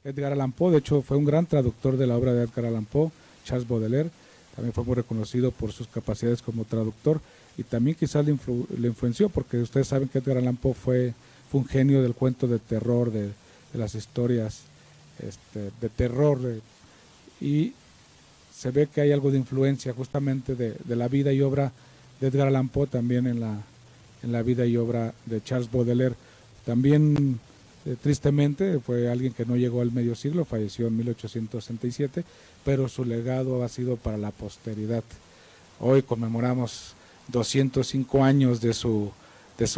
Edgar Allan Poe. De hecho, fue un gran traductor de la obra de Edgar Allan Poe. Charles Baudelaire también fue muy reconocido por sus capacidades como traductor, y también quizás le influenció, porque ustedes saben que Edgar Allan Poe fue un genio del cuento de terror, de las historias de terror, y se ve que hay algo de influencia justamente de la vida y obra de Edgar Allan Poe también en la vida y obra de Charles Baudelaire. También tristemente fue alguien que no llegó al medio siglo, falleció en 1867, pero su legado ha sido para la posteridad. Hoy conmemoramos 205 años de su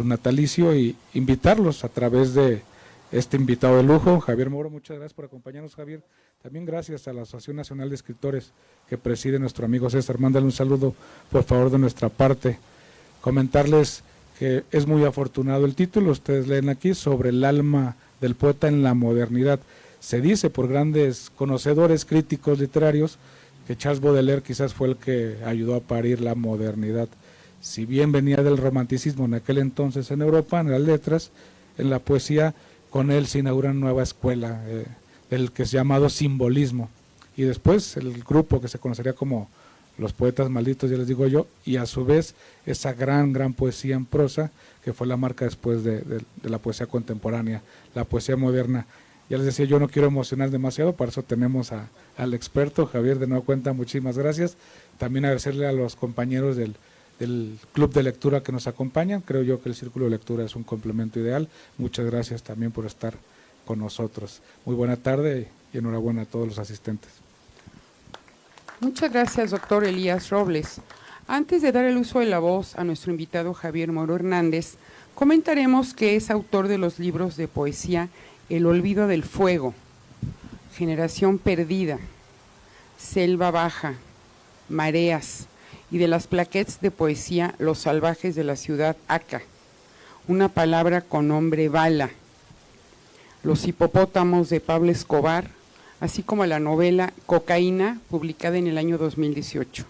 natalicio, y invitarlos a través de este invitado de lujo, Javier Moro. Muchas gracias por acompañarnos, Javier. También gracias a la Asociación Nacional de Escritores que preside nuestro amigo César. Mándale un saludo, por favor, de nuestra parte. Comentarles que es muy afortunado el título, ustedes leen aquí, sobre el alma del poeta en la modernidad. Se dice por grandes conocedores, críticos literarios, que Charles Baudelaire quizás fue el que ayudó a parir la modernidad. Si bien venía del romanticismo en aquel entonces en Europa, en las letras, en la poesía, con él se inaugura una nueva escuela, el que es llamado simbolismo, y después el grupo que se conocería como los poetas malditos, ya les digo yo, y a su vez esa gran poesía en prosa, que fue la marca después de la poesía contemporánea, la poesía moderna. Ya les decía, yo no quiero emocionar demasiado, para eso tenemos al experto, Javier, de nueva cuenta, muchísimas gracias. También agradecerle a los compañeros del club de lectura que nos acompañan. Creo yo que el círculo de lectura es un complemento ideal. Muchas gracias también por estar con nosotros. Muy buena tarde y enhorabuena a todos los asistentes. Muchas gracias, doctor Elías Robles. Antes de dar el uso de la voz a nuestro invitado Javier Moro Hernández, comentaremos que es autor de los libros de poesía El olvido del fuego, Generación perdida, Selva baja, Mareas, y de las plaquettes de poesía Los salvajes de la ciudad Aca, Una palabra con nombre bala, Los hipopótamos de Pablo Escobar, así como la novela Cocaína, publicada en el año 2018.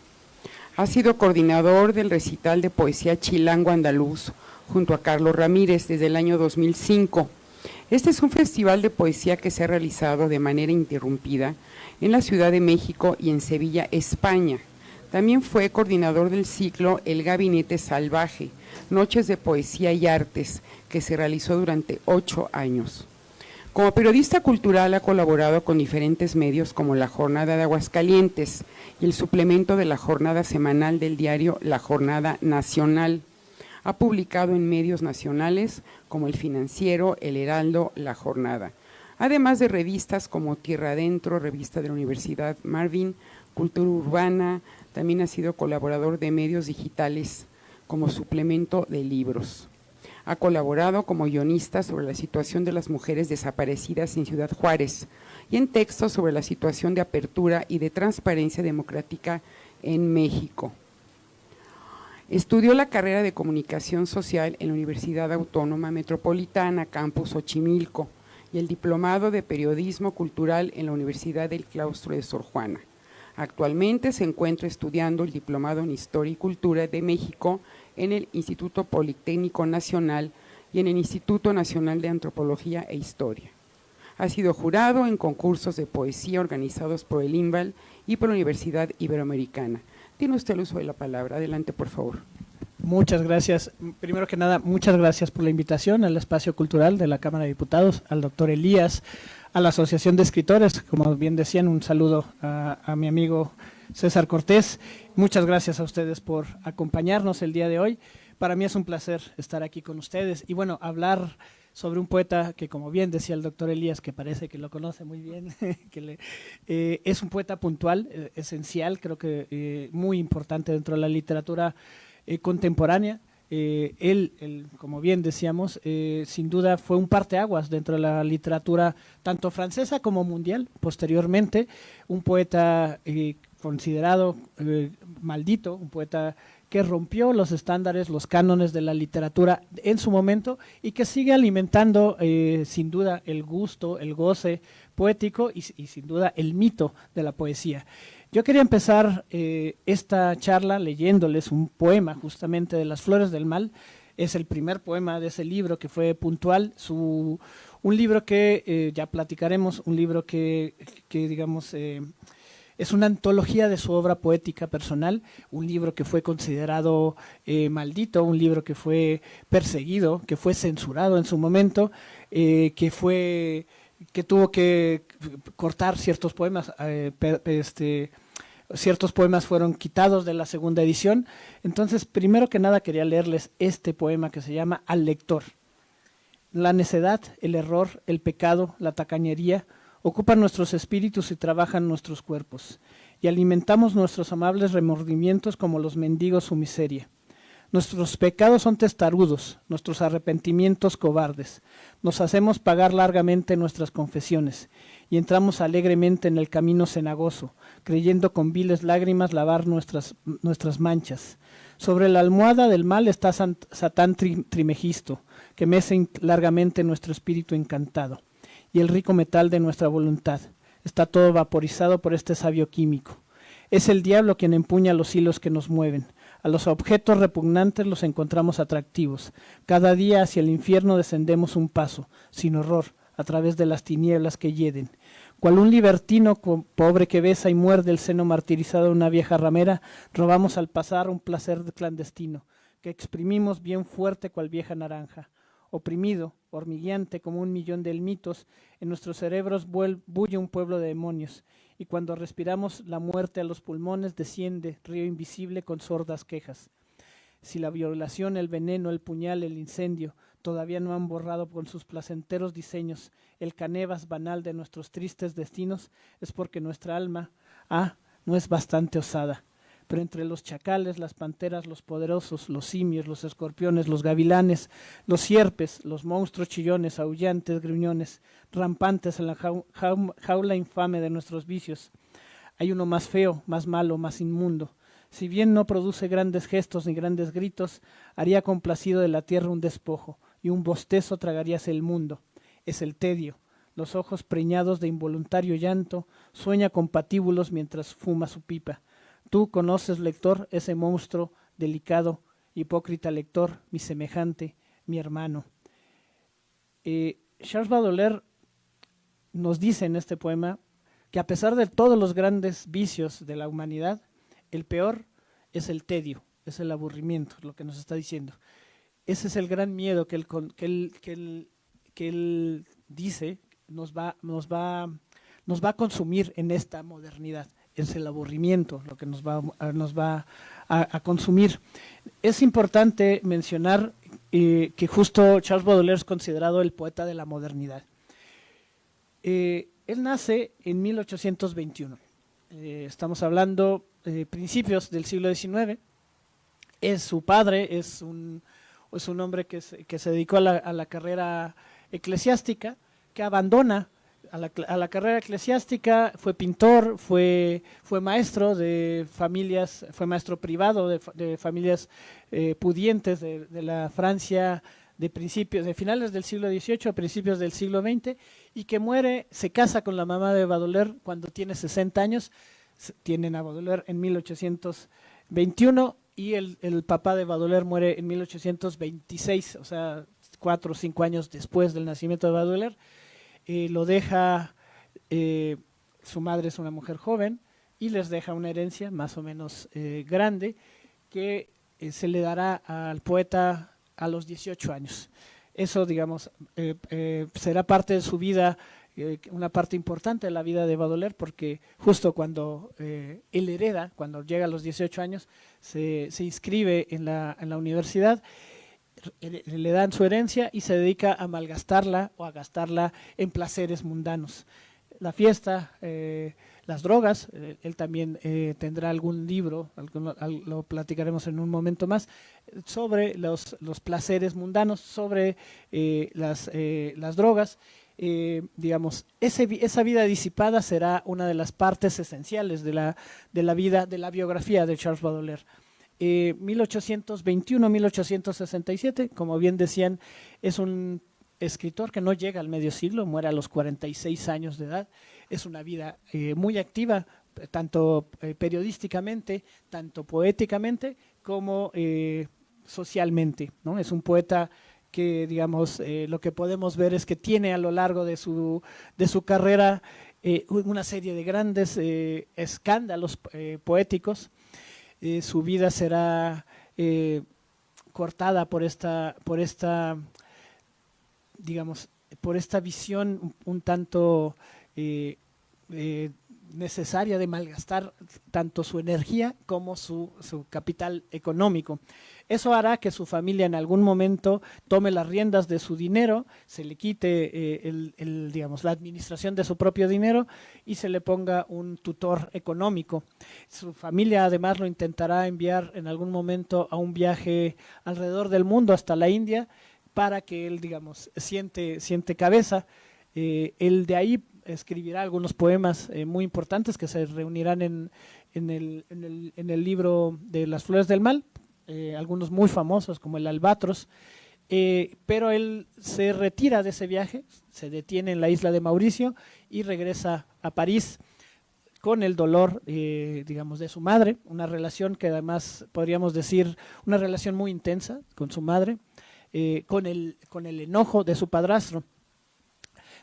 Ha sido coordinador del recital de poesía Chilango Andaluz junto a Carlos Ramírez desde el año 2005. Este es un festival de poesía que se ha realizado de manera interrumpida en la Ciudad de México y en Sevilla, España. También fue coordinador del ciclo El Gabinete Salvaje, Noches de Poesía y Artes, que se realizó durante 8 años. Como periodista cultural ha colaborado con diferentes medios como La Jornada de Aguascalientes y el suplemento de la jornada semanal del diario La Jornada Nacional. Ha publicado en medios nacionales como El Financiero, El Heraldo, La Jornada, además de revistas como Tierra Adentro, revista de la Universidad Marvin, Cultura Urbana. También ha sido colaborador de medios digitales como suplemento de libros. Ha colaborado como guionista sobre la situación de las mujeres desaparecidas en Ciudad Juárez y en textos sobre la situación de apertura y de transparencia democrática en México. Estudió la carrera de Comunicación Social en la Universidad Autónoma Metropolitana, Campus Xochimilco, y el diplomado de Periodismo Cultural en la Universidad del Claustro de Sor Juana. Actualmente se encuentra estudiando el Diplomado en Historia y Cultura de México en el Instituto Politécnico Nacional y en el Instituto Nacional de Antropología e Historia. Ha sido jurado en concursos de poesía organizados por el INVAL y por la Universidad Iberoamericana. Tiene usted el uso de la palabra. Adelante, por favor. Muchas gracias. Primero que nada, muchas gracias por la invitación al espacio cultural de la Cámara de Diputados, al doctor Elías, a la Asociación de Escritores, como bien decían, un saludo a mi amigo César Cortés. Muchas gracias a ustedes por acompañarnos el día de hoy. Para mí es un placer estar aquí con ustedes y bueno, hablar sobre un poeta que, como bien decía el doctor Elías, que parece que lo conoce muy bien, es un poeta puntual, esencial, creo que muy importante dentro de la literatura contemporánea. Él, como bien decíamos, sin duda fue un parteaguas dentro de la literatura tanto francesa como mundial. Posteriormente, un poeta considerado maldito, un poeta que rompió los estándares, los cánones de la literatura en su momento y que sigue alimentando sin duda el gusto, el goce poético y sin duda el mito de la poesía. Yo quería empezar esta charla leyéndoles un poema justamente de Las Flores del Mal, es el primer poema de ese libro que fue puntual, un libro que ya platicaremos, un libro que digamos, es una antología de su obra poética personal, un libro que fue considerado maldito, un libro que fue perseguido, que fue censurado en su momento, que tuvo que cortar ciertos poemas, ciertos poemas fueron quitados de la segunda edición. Entonces, primero que nada quería leerles este poema que se llama Al lector. La necedad, el error, el pecado, la tacañería ocupan nuestros espíritus y trabajan nuestros cuerpos, y alimentamos nuestros amables remordimientos como los mendigos su miseria. Nuestros pecados son testarudos, nuestros arrepentimientos cobardes. Nos hacemos pagar largamente nuestras confesiones y entramos alegremente en el camino cenagoso, creyendo con viles lágrimas lavar nuestras manchas. Sobre la almohada del mal está Satán Trimegisto, que mece largamente nuestro espíritu encantado, y el rico metal de nuestra voluntad. Está todo vaporizado por este sabio químico. Es el diablo quien empuña los hilos que nos mueven. A los objetos repugnantes los encontramos atractivos. Cada día hacia el infierno descendemos un paso, sin horror, a través de las tinieblas que hieden. Cual un libertino pobre que besa y muerde el seno martirizado de una vieja ramera, robamos al pasar un placer clandestino, que exprimimos bien fuerte cual vieja naranja. Oprimido, hormigueante como un millón de mitos, en nuestros cerebros bulle un pueblo de demonios, y cuando respiramos la muerte a los pulmones desciende, río invisible con sordas quejas. Si la violación, el veneno, el puñal, el incendio todavía no han borrado con sus placenteros diseños el canevas banal de nuestros tristes destinos, es porque nuestra alma, no es bastante osada. Pero entre los chacales, las panteras, los poderosos, los simios, los escorpiones, los gavilanes, los sierpes, los monstruos chillones, aullantes, gruñones, rampantes en la jaula infame de nuestros vicios, hay uno más feo, más malo, más inmundo. Si bien no produce grandes gestos ni grandes gritos, haría complacido de la tierra un despojo, y un bostezo tragaríase el mundo. Es el tedio. Los ojos preñados de involuntario llanto, sueña con patíbulos mientras fuma su pipa. Tú conoces, lector, ese monstruo delicado, hipócrita lector, mi semejante, mi hermano. Charles Baudelaire nos dice en este poema que a pesar de todos los grandes vicios de la humanidad, el peor es el tedio, es el aburrimiento, lo que nos está diciendo. Ese es el gran miedo que él dice nos va a consumir en esta modernidad. Es el aburrimiento lo que nos va a consumir. Es importante mencionar que justo Charles Baudelaire es considerado el poeta de la modernidad. Él nace en 1821. Estamos hablando principios del siglo XIX. Su padre es un hombre que se dedicó a la carrera eclesiástica, que abandona a la carrera eclesiástica, fue pintor, fue maestro de familias, fue maestro privado de familias pudientes de la Francia de finales del siglo XVIII a principios del siglo XX, y que muere, se casa con la mamá de Baudelaire cuando tiene 60 años, tienen a Baudelaire en 1821, y el papá de Baudelaire muere en 1826, o sea, 4 o 5 años después del nacimiento de Baudelaire. Lo deja, su madre es una mujer joven, y les deja una herencia más o menos grande, que se le dará al poeta a los 18 años. Eso, digamos, será parte de su vida, una parte importante de la vida de Baudelaire, porque justo cuando él hereda, cuando llega a los 18 años, se inscribe en la universidad, le dan su herencia y se dedica a malgastarla o a gastarla en placeres mundanos. La fiesta, las drogas, él también tendrá algún libro, lo platicaremos en un momento más, sobre los placeres mundanos, sobre las drogas. Digamos, esa vida disipada será una de las partes esenciales de la vida, de la biografía de Charles Baudelaire. 1821-1867, como bien decían, es un escritor que no llega al medio siglo, muere a los 46 años de edad. Es una vida muy activa, tanto periodísticamente, tanto poéticamente, como socialmente, ¿no? Es un poeta que, digamos, lo que podemos ver es que tiene a lo largo de su carrera una serie de grandes escándalos poéticos. Su vida será cortada por esta, digamos, por esta visión un tanto necesaria de malgastar tanto su energía como su capital económico. Eso hará que su familia en algún momento tome las riendas de su dinero, se le quite digamos, la administración de su propio dinero y se le ponga un tutor económico. Su familia además lo intentará enviar en algún momento a un viaje alrededor del mundo hasta la India para que él, digamos, siente cabeza. Él de ahí escribirá algunos poemas muy importantes que se reunirán en el libro de Las Flores del Mal, algunos muy famosos como el Albatros, pero él se retira de ese viaje, se detiene en la isla de Mauricio y regresa a París con el dolor, digamos, de su madre, una relación que además podríamos decir una relación muy intensa con su madre, con el enojo de su padrastro.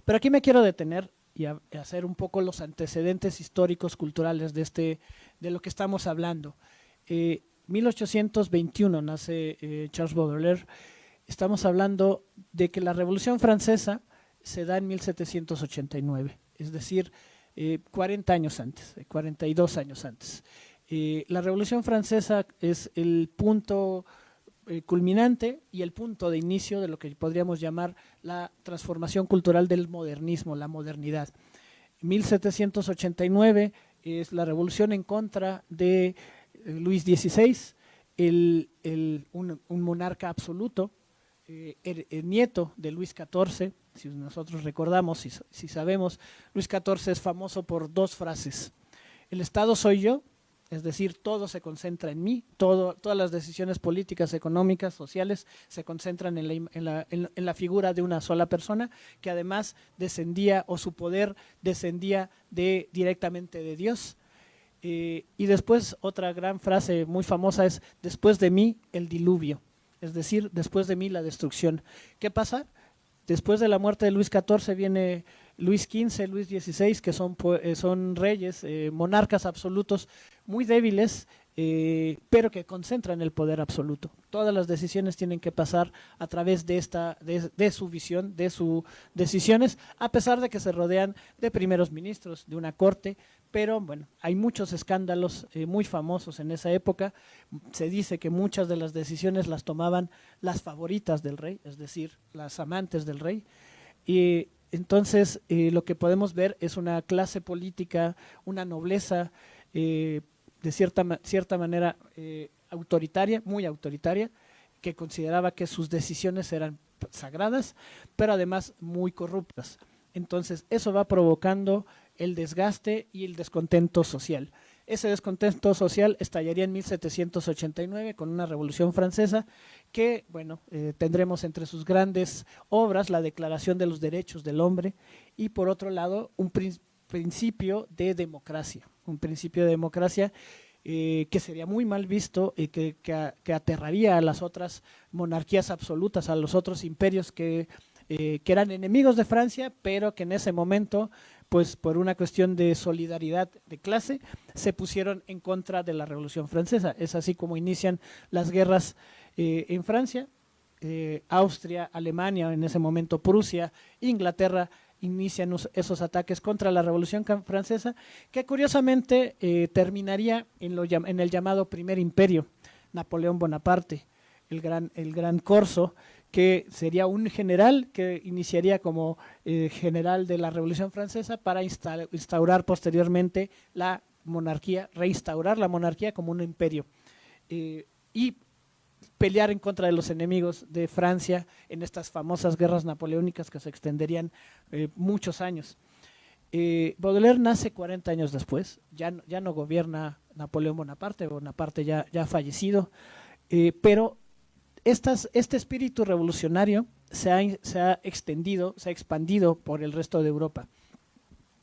Pero aquí me quiero detener y hacer un poco los antecedentes históricos, culturales de lo que estamos hablando. 1821 nace Charles Baudelaire. Estamos hablando de que la Revolución Francesa se da en 1789, es decir, 40 años antes, 42 años antes. La Revolución Francesa es el punto culminante y el punto de inicio de lo que podríamos llamar la transformación cultural del modernismo, la modernidad. 1789 es la revolución en contra de Luis XVI, un monarca absoluto, el nieto de Luis XIV. Si nosotros recordamos, si sabemos, Luis XIV es famoso por dos frases: el Estado soy yo, es decir, todo se concentra en mí, todas las decisiones políticas, económicas, sociales se concentran en la figura de una sola persona, que además descendía, o su poder descendía directamente de Dios. Y después otra gran frase muy famosa es: después de mí el diluvio, es decir, después de mí la destrucción. ¿Qué pasa? Después de la muerte de Luis XIV viene Luis XV, Luis XVI, que son reyes, monarcas absolutos muy débiles, pero que concentran el poder absoluto. Todas las decisiones tienen que pasar a través de su visión, de sus decisiones, a pesar de que se rodean de primeros ministros, de una corte. Pero bueno, hay muchos escándalos muy famosos en esa época. Se dice que muchas de las decisiones las tomaban las favoritas del rey, es decir, las amantes del rey. Y entonces lo que podemos ver es una clase política, una nobleza de cierta manera autoritaria, muy autoritaria, que consideraba que sus decisiones eran sagradas, pero además muy corruptas. Entonces eso va provocando el desgaste y el descontento social. Ese descontento social estallaría en 1789 con una Revolución Francesa que, bueno, tendremos entre sus grandes obras la Declaración de los Derechos del Hombre y, por otro lado, un principio de democracia, que sería muy mal visto y que aterraría a las otras monarquías absolutas, a los otros imperios que eran enemigos de Francia, pero que en ese momento, pues por una cuestión de solidaridad de clase, se pusieron en contra de la Revolución Francesa. Es así como inician las guerras en Francia. Austria, Alemania, en ese momento Prusia, Inglaterra, inician esos ataques contra la Revolución Francesa, que curiosamente terminaría en el llamado Primer Imperio. Napoleón Bonaparte, el gran corso, que sería un general que iniciaría como general de la Revolución Francesa para instaurar posteriormente la monarquía, reinstaurar la monarquía como un imperio y pelear en contra de los enemigos de Francia en estas famosas guerras napoleónicas que se extenderían muchos años. Baudelaire nace 40 años después, ya no gobierna Napoleón Bonaparte ya fallecido, pero este espíritu revolucionario se ha expandido por el resto de Europa.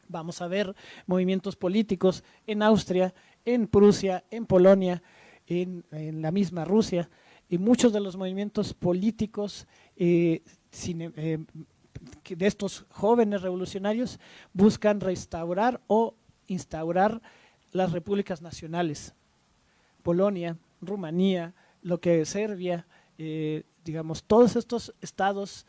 Vamos a ver movimientos políticos en Austria, en Prusia, en Polonia, en la misma Rusia, y muchos de los movimientos políticos de estos jóvenes revolucionarios buscan restaurar o instaurar las repúblicas nacionales. Polonia, Rumanía, lo que es Serbia, digamos, todos estos estados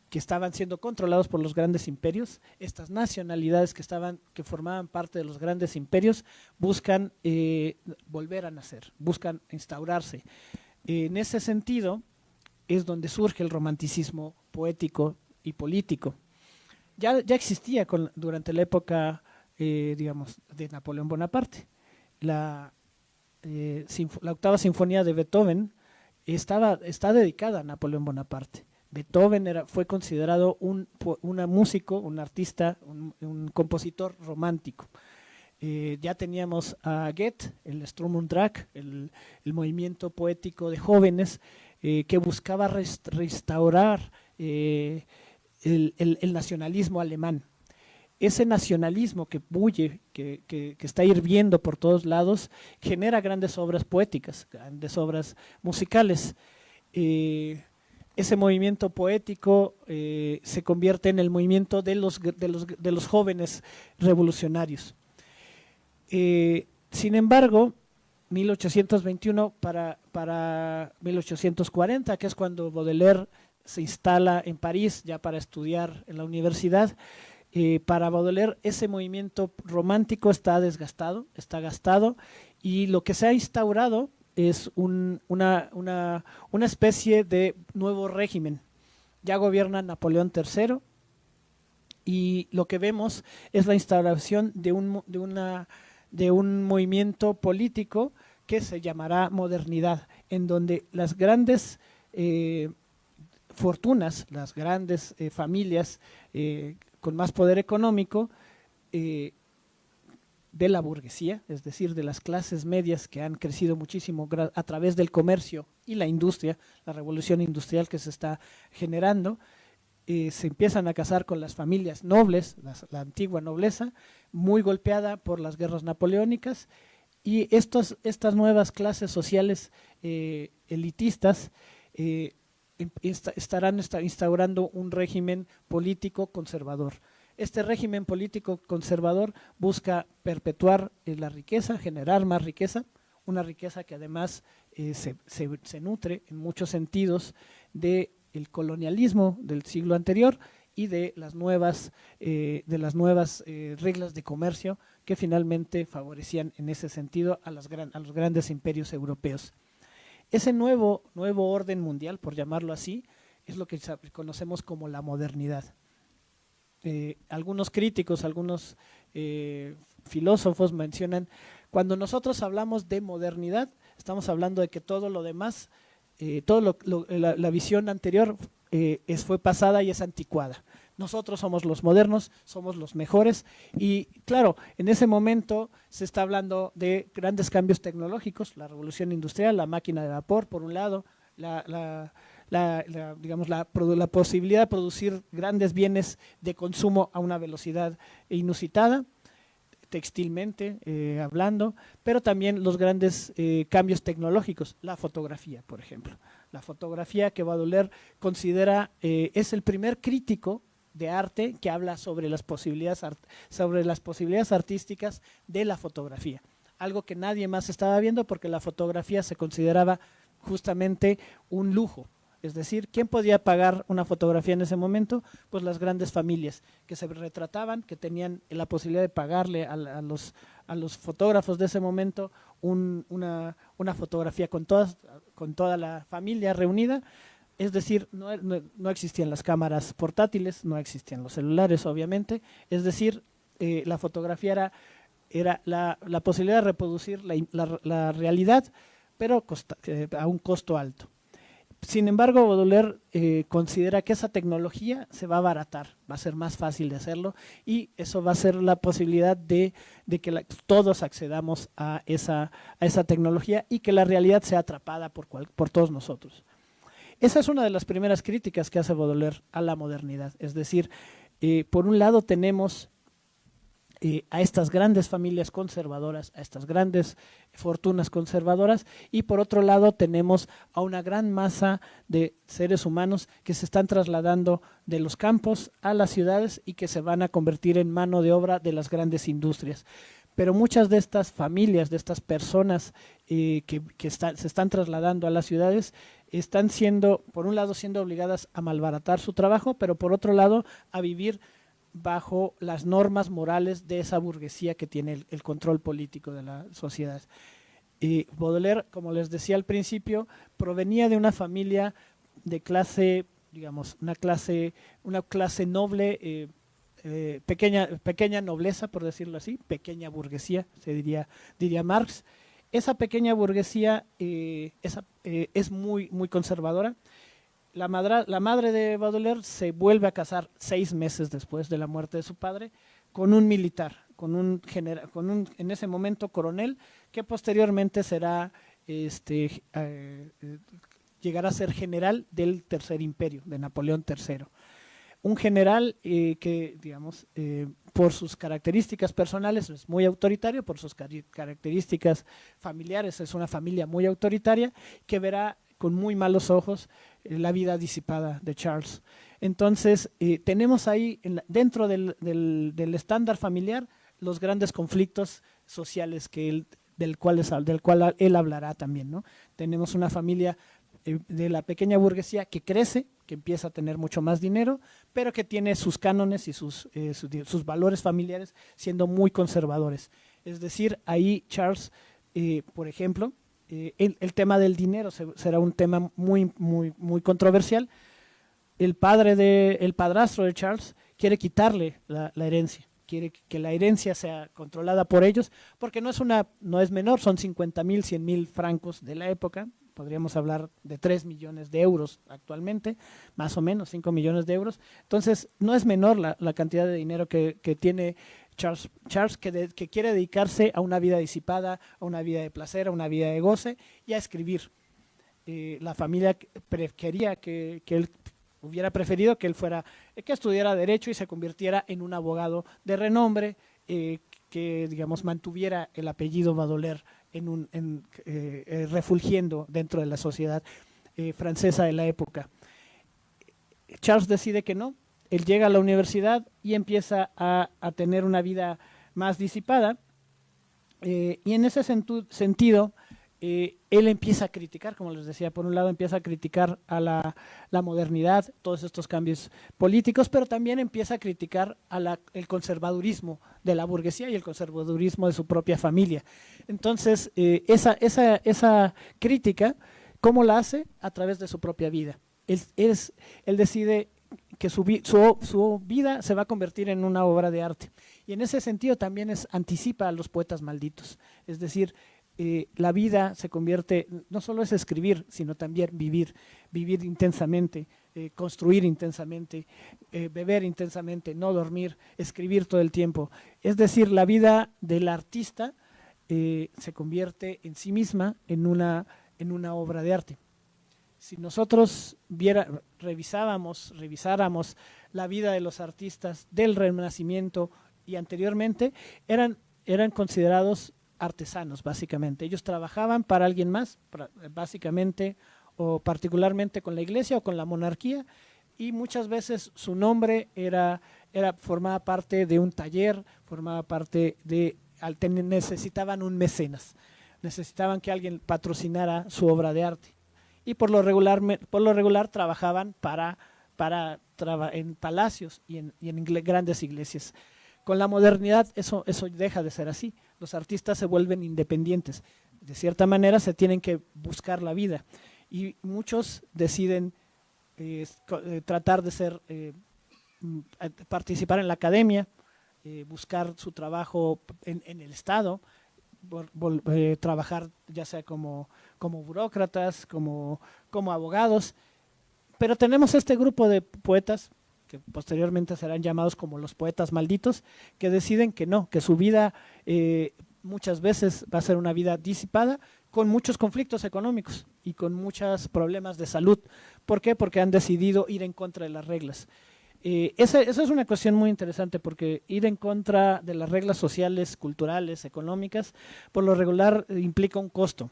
que estaban siendo controlados por los grandes imperios, estas nacionalidades que formaban parte de los grandes imperios, buscan volver a nacer, buscan instaurarse. En ese sentido es donde surge el romanticismo poético y político. Ya existía durante la época, digamos, de Napoleón Bonaparte. La octava sinfonía de Beethoven está dedicada a Napoleón Bonaparte. Beethoven fue considerado un músico, un artista, un compositor romántico. Ya teníamos a Goethe, el Sturm und Drang, el movimiento poético de jóvenes que buscaba restaurar el nacionalismo alemán. Ese nacionalismo que bulle, que está hirviendo por todos lados, genera grandes obras poéticas, grandes obras musicales. Ese movimiento poético se convierte en el movimiento de los jóvenes revolucionarios. Sin embargo, 1821 para 1840, que es cuando Baudelaire se instala en París ya para estudiar en la universidad, para Baudelaire ese movimiento romántico está desgastado, está gastado, y lo que se ha instaurado es una especie de nuevo régimen. Ya gobierna Napoleón III y lo que vemos es la instauración de un movimiento político que se llamará modernidad, en donde las grandes fortunas, las grandes familias con más poder económico de la burguesía, es decir, de las clases medias que han crecido muchísimo a través del comercio y la industria, la revolución industrial que se está generando, se empiezan a casar con las familias nobles, la antigua nobleza, muy golpeada por las guerras napoleónicas, y estas nuevas clases sociales elitistas estarán instaurando un régimen político conservador. Este régimen político conservador busca perpetuar la riqueza, generar más riqueza, una riqueza que además se nutre en muchos sentidos del colonialismo del siglo anterior y de las nuevas reglas de comercio que finalmente favorecían en ese sentido a los grandes imperios europeos. Ese nuevo orden mundial, por llamarlo así, es lo que conocemos como la modernidad. Algunos críticos, algunos filósofos mencionan, cuando nosotros hablamos de modernidad, estamos hablando de que todo lo demás, la visión anterior fue pasada y es anticuada. Nosotros somos los modernos, somos los mejores, y claro, en ese momento se está hablando de grandes cambios tecnológicos, la revolución industrial, la máquina de vapor por un lado, la posibilidad de producir grandes bienes de consumo a una velocidad inusitada, textilmente hablando, pero también los grandes cambios tecnológicos, la fotografía, por ejemplo. La fotografía que Baudelaire considera es el primer crítico de arte que habla sobre las posibilidades artísticas de la fotografía, algo que nadie más estaba viendo porque la fotografía se consideraba justamente un lujo. Es decir, ¿quién podía pagar una fotografía en ese momento? Pues las grandes familias que se retrataban, que tenían la posibilidad de pagarle a los fotógrafos de ese momento una fotografía con toda la familia reunida. Es decir, no existían las cámaras portátiles, no existían los celulares, obviamente. Es decir, la fotografía era la posibilidad de reproducir la realidad, pero a un costo alto. Sin embargo, Baudelaire considera que esa tecnología se va a abaratar, va a ser más fácil de hacerlo, y eso va a ser la posibilidad de que todos accedamos a esa tecnología y que la realidad sea atrapada por todos nosotros. Esa es una de las primeras críticas que hace Baudelaire a la modernidad. Es decir, por un lado tenemos a estas grandes familias conservadoras, a estas grandes fortunas conservadoras, y por otro lado tenemos a una gran masa de seres humanos que se están trasladando de los campos a las ciudades y que se van a convertir en mano de obra de las grandes industrias. Pero muchas de estas familias, de estas personas se están trasladando a las ciudades, están siendo, por un lado, siendo obligadas a malbaratar su trabajo, pero por otro lado, a vivir bajo las normas morales de esa burguesía que tiene el control político de la sociedad. Baudelaire, como les decía al principio, provenía de una familia de clase, digamos, una clase noble, pequeña nobleza, por decirlo así, pequeña burguesía, se diría Marx. Esa pequeña burguesía es muy conservadora. La madre de Baudelaire se vuelve a casar 6 meses después de la muerte de su padre con un militar, en ese momento coronel, que posteriormente llegará a ser general del Tercer Imperio, de Napoleón III. Un general que, digamos, por sus características personales es muy autoritario, por sus características familiares es una familia muy autoritaria, que verá con muy malos ojos la vida disipada de Charles. Entonces, tenemos ahí, dentro del estándar familiar, los grandes conflictos sociales del cual él hablará también, ¿no? Tenemos una familia de la pequeña burguesía que crece, que empieza a tener mucho más dinero, pero que tiene sus cánones y sus valores familiares siendo muy conservadores. Es decir, ahí Charles, por ejemplo, el tema del dinero será un tema muy controversial. El padrastro de Charles quiere quitarle la herencia, quiere que la herencia sea controlada por ellos, porque no es menor, son 50,000, 100,000 francos de la época. Podríamos hablar de 3 millones de euros actualmente, más o menos 5 millones de euros. Entonces, no es menor la cantidad de dinero que tiene Charles que quiere dedicarse a una vida disipada, a una vida de placer, a una vida de goce y a escribir. La familia quería que él hubiera preferido que estudiara Derecho y se convirtiera en un abogado de renombre, que, digamos, mantuviera el apellido Baudelaire refulgiendo dentro de la sociedad francesa de la época. Charles decide que no. Él llega a la universidad y empieza a tener una vida más disipada, y en ese sentido él empieza a criticar, como les decía, por un lado empieza a criticar a la modernidad, todos estos cambios políticos, pero también empieza a criticar el conservadurismo de la burguesía y el conservadurismo de su propia familia. Entonces, esa crítica, ¿cómo la hace? A través de su propia vida. Él decide que su vida se va a convertir en una obra de arte, y en ese sentido también anticipa a los poetas malditos. Es decir, la vida se convierte, no solo es escribir, sino también vivir intensamente, construir intensamente, beber intensamente, no dormir, escribir todo el tiempo. Es decir, la vida del artista se convierte en sí misma en una obra de arte. Si nosotros revisáramos la vida de los artistas del Renacimiento y anteriormente, eran considerados artesanos, básicamente. Ellos trabajaban para alguien más, básicamente, o particularmente con la iglesia o con la monarquía, y muchas veces su nombre formaba parte de un taller, necesitaban un mecenas, necesitaban que alguien patrocinara su obra de arte, y por lo regular trabajaban en palacios y en grandes iglesias. Con la modernidad eso deja de ser así. Los artistas se vuelven independientes. De cierta manera se tienen que buscar la vida, y muchos deciden tratar de participar en la academia, buscar su trabajo en el Estado, trabajar ya sea como burócratas, como abogados. Pero tenemos este grupo de poetas, que posteriormente serán llamados como los poetas malditos, que deciden que no, que su vida muchas veces va a ser una vida disipada, con muchos conflictos económicos y con muchos problemas de salud. ¿Por qué? Porque han decidido ir en contra de las reglas. Esa es una cuestión muy interesante porque ir en contra de las reglas sociales, culturales, económicas, por lo regular implica un costo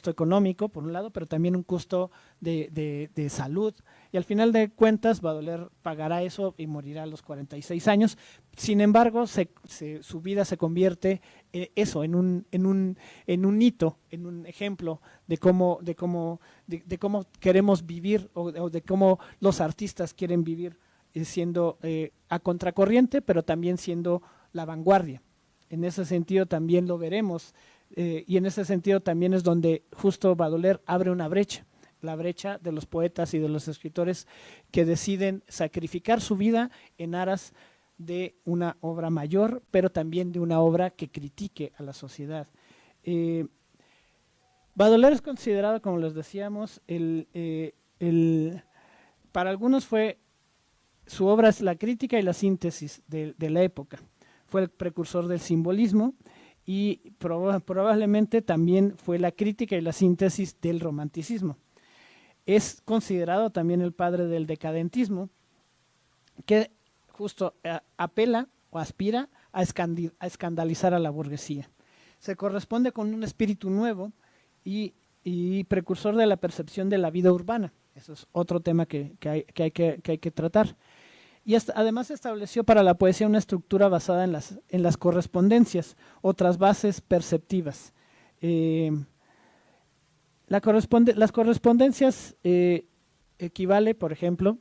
económico por un lado, pero también un costo de salud, y al final de cuentas Baudelaire pagará eso y morirá a los 46 años. Sin embargo, su vida se convierte en un hito, en un ejemplo de cómo queremos vivir o de cómo los artistas quieren vivir, siendo a contracorriente, pero también siendo la vanguardia. En ese sentido también lo veremos, y en ese sentido también es donde justo Baudelaire abre una brecha, la brecha de los poetas y de los escritores que deciden sacrificar su vida en aras de una obra mayor, pero también de una obra que critique a la sociedad. Baudelaire es considerado, como les decíamos, para algunos su obra es la crítica y la síntesis de la época. Fue el precursor del simbolismo y probablemente también fue la crítica y la síntesis del romanticismo. Es considerado también el padre del decadentismo, que justo apela o aspira a escandalizar a la burguesía. Se corresponde con un espíritu nuevo y precursor de la percepción de la vida urbana. Eso es otro tema que hay que tratar. Y además estableció para la poesía una estructura basada en las correspondencias, otras bases perceptivas. Las correspondencias equivale, por ejemplo,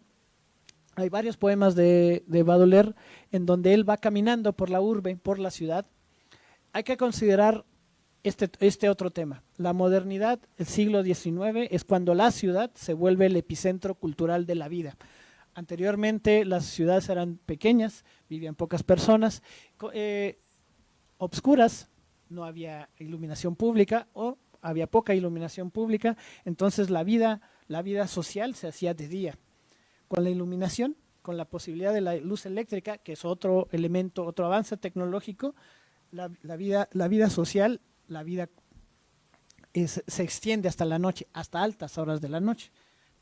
hay varios poemas de Baudelaire en donde él va caminando por la urbe, por la ciudad. Hay que considerar este otro tema. La modernidad, el siglo XIX, es cuando la ciudad se vuelve el epicentro cultural de la vida. Anteriormente las ciudades eran pequeñas, vivían pocas personas, obscuras, no había iluminación pública o había poca iluminación pública, entonces la vida social se hacía de día. Con la iluminación, con la posibilidad de la luz eléctrica, que es otro elemento, otro avance tecnológico, la vida social, se extiende hasta la noche, hasta altas horas de la noche.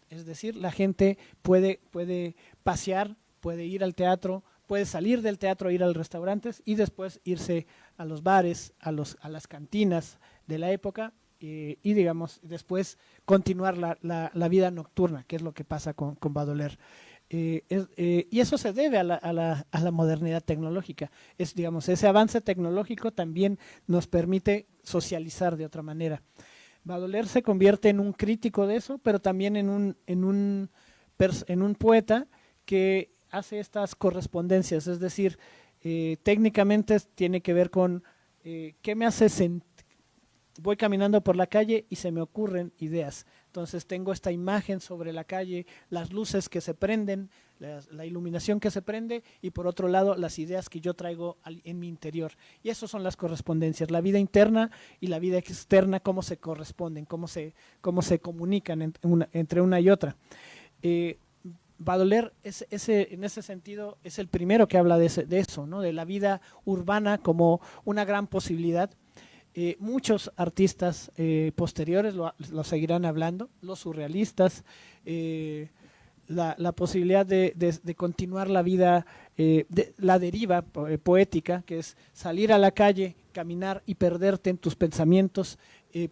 Es decir, la gente puede pasear, puede ir al teatro, puede salir del teatro e ir a los restaurantes y después irse a los bares, a las cantinas de la época y digamos, después continuar la vida nocturna, que es lo que pasa con Baudelaire. Y eso se debe a la modernidad tecnológica. Digamos, ese avance tecnológico también nos permite socializar de otra manera. Baudelaire se convierte en un crítico de eso, pero también en un poeta que hace estas correspondencias, es decir, técnicamente tiene que ver con qué me hace sentir. Voy caminando por la calle y se me ocurren ideas. Entonces tengo esta imagen sobre la calle, las luces que se prenden, la iluminación que se prende y por otro lado las ideas que yo traigo en mi interior. Y eso son las correspondencias, la vida interna y la vida externa, cómo se corresponden, cómo se comunican entre una y otra. Baudelaire en ese sentido es el primero que habla de eso, ¿no? De la vida urbana como una gran posibilidad. Muchos artistas posteriores lo seguirán hablando, los surrealistas, la posibilidad de continuar la vida, la deriva poética, que es salir a la calle, caminar y perderte en tus pensamientos,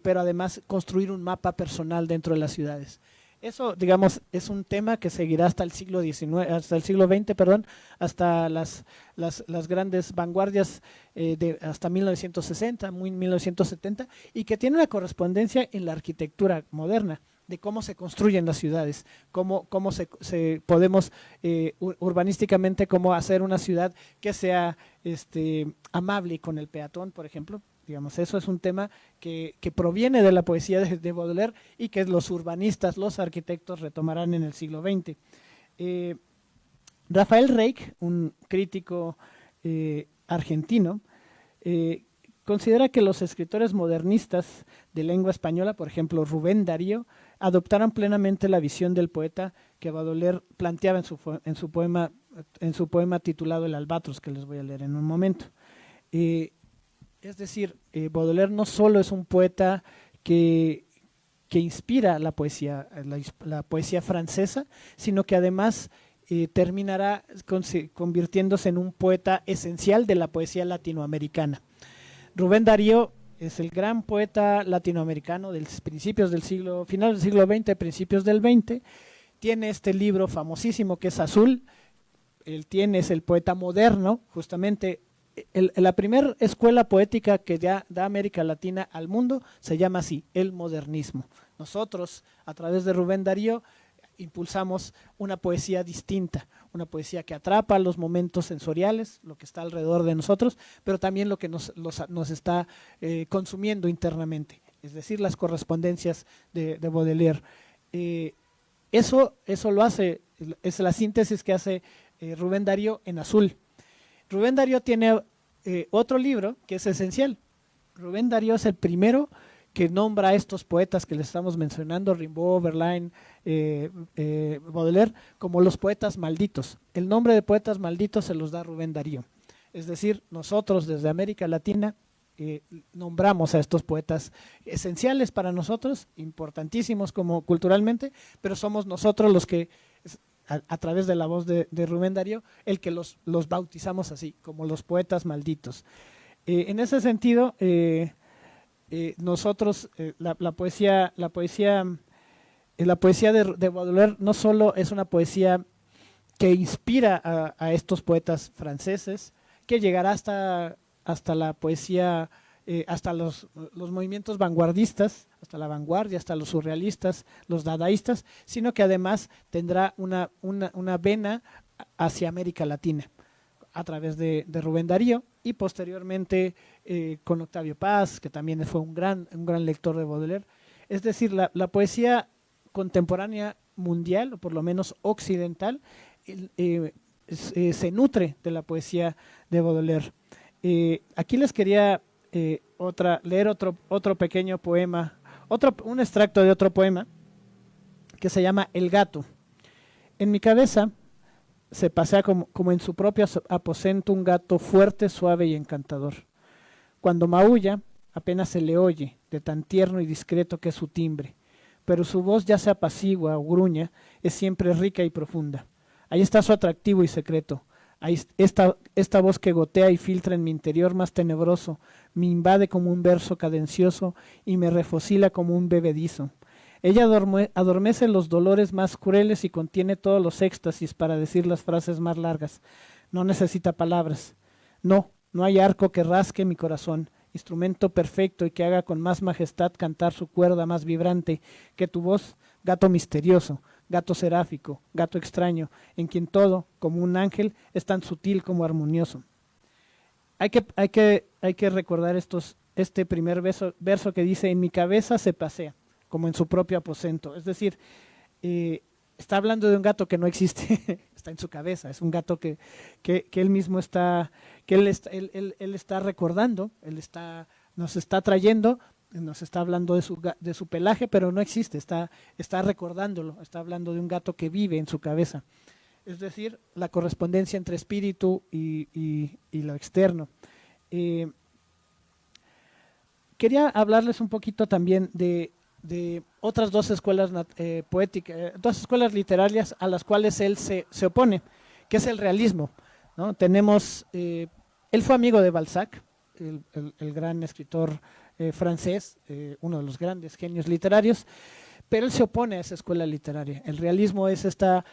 pero además construir un mapa personal dentro de las ciudades. Eso, digamos, es un tema que seguirá hasta el siglo XX, hasta las grandes vanguardias hasta 1960, 1970, y que tiene una correspondencia en la arquitectura moderna, de cómo se construyen las ciudades, cómo podemos urbanísticamente cómo hacer una ciudad que sea amable con el peatón, por ejemplo. Digamos, eso es un tema que proviene de la poesía de Baudelaire y que los urbanistas, los arquitectos retomarán en el siglo XX. Rafael Reich, un crítico argentino, considera que los escritores modernistas de lengua española, por ejemplo Rubén Darío, adoptaron plenamente la visión del poeta que Baudelaire planteaba en su poema titulado El Albatros, que les voy a leer en un momento. Es decir, Baudelaire no solo es un poeta que inspira la poesía francesa, sino que además terminará convirtiéndose en un poeta esencial de la poesía latinoamericana. Rubén Darío es el gran poeta latinoamericano de principios del siglo, final del siglo XX, principios del XX. Tiene este libro famosísimo que es Azul. Él es el poeta moderno, justamente la primera escuela poética que da América Latina al mundo se llama así, el modernismo. Nosotros, a través de Rubén Darío, impulsamos una poesía distinta, una poesía que atrapa los momentos sensoriales, lo que está alrededor de nosotros, pero también lo que nos está consumiendo internamente, es decir, las correspondencias de Baudelaire. Eso lo hace, es la síntesis que hace Rubén Darío en Azul. Rubén Darío tiene otro libro que es esencial. Rubén Darío es el primero que nombra a estos poetas que les estamos mencionando, Rimbaud, Verlaine, Baudelaire, como los poetas malditos. El nombre de poetas malditos se los da Rubén Darío. Es decir, nosotros desde América Latina nombramos a estos poetas esenciales para nosotros, importantísimos como culturalmente, pero somos nosotros los que, a través de la voz de Rubén Darío, el que los bautizamos así, como los poetas malditos. En ese sentido, nosotros, la poesía de Baudelaire no solo es una poesía que inspira a estos poetas franceses, que llegará hasta la poesía, hasta los movimientos vanguardistas, hasta la vanguardia, hasta los surrealistas, los dadaístas, sino que además tendrá una vena hacia América Latina, a través de Rubén Darío, y posteriormente con Octavio Paz, que también fue un gran lector de Baudelaire. Es decir, la poesía contemporánea mundial, o por lo menos occidental, se nutre de la poesía de Baudelaire. Aquí les quería leer otro pequeño poema, un extracto de otro poema que se llama El gato. En mi cabeza se pasea como en su propio aposento un gato fuerte, suave y encantador. Cuando maulla, apenas se le oye, de tan tierno y discreto que es su timbre, pero su voz, ya sea apacigua o gruña, es siempre rica y profunda. Ahí está su atractivo y secreto. Ahí esta voz que gotea y filtra en mi interior más tenebroso, me invade como un verso cadencioso y me refocila como un bebedizo. Ella adormece los dolores más crueles y contiene todos los éxtasis para decir las frases más largas. No necesita palabras. No hay arco que rasque mi corazón, instrumento perfecto y que haga con más majestad cantar su cuerda más vibrante que tu voz, gato misterioso, gato seráfico, gato extraño, en quien todo, como un ángel, es tan sutil como armonioso. Hay que recordar este primer verso que dice, en mi cabeza se pasea, como en su propio aposento. Es decir, está hablando de un gato que no existe, está en su cabeza, es un gato que él mismo está, que él está recordando, nos está trayendo, nos está hablando de su pelaje, pero no existe, está recordándolo, está hablando de un gato que vive en su cabeza. Es decir, la correspondencia entre espíritu y lo externo. Quería hablarles un poquito también de otras dos escuelas poéticas, dos escuelas literarias a las cuales él se opone, que es el realismo, ¿no? Él fue amigo de Balzac, el gran escritor francés, uno de los grandes genios literarios, pero él se opone a esa escuela literaria. El realismo es esta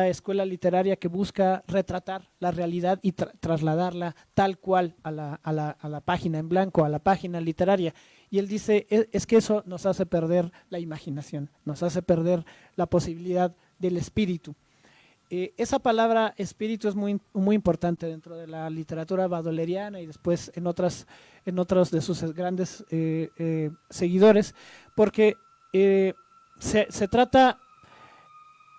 escuela literaria que busca retratar la realidad y trasladarla tal cual a la página en blanco, a la página literaria. Y él dice, es que eso nos hace perder la imaginación, nos hace perder la posibilidad del espíritu. Esa palabra espíritu es muy, muy importante dentro de la literatura baudelairiana y después en otros de sus grandes seguidores, porque se trata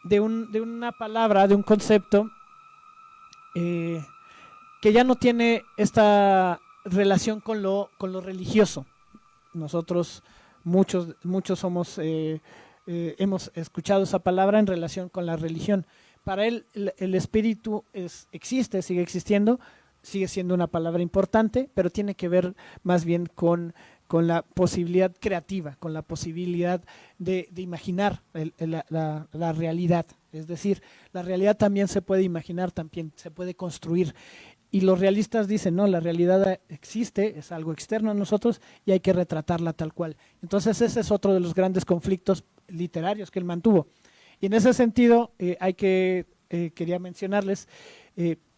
de una palabra, de un concepto que ya no tiene esta relación con lo religioso. Nosotros muchos hemos escuchado esa palabra en relación con la religión. Para él el espíritu existe, sigue existiendo, sigue siendo una palabra importante, pero tiene que ver más bien con la posibilidad creativa, con la posibilidad de imaginar la realidad. es decir, la realidad también se puede imaginar, también se puede construir. Y los realistas dicen, no, la realidad existe, es algo externo a nosotros y hay que retratarla tal cual. Entonces ese es otro de los grandes conflictos literarios que él mantuvo. Y en ese sentido quería mencionarles,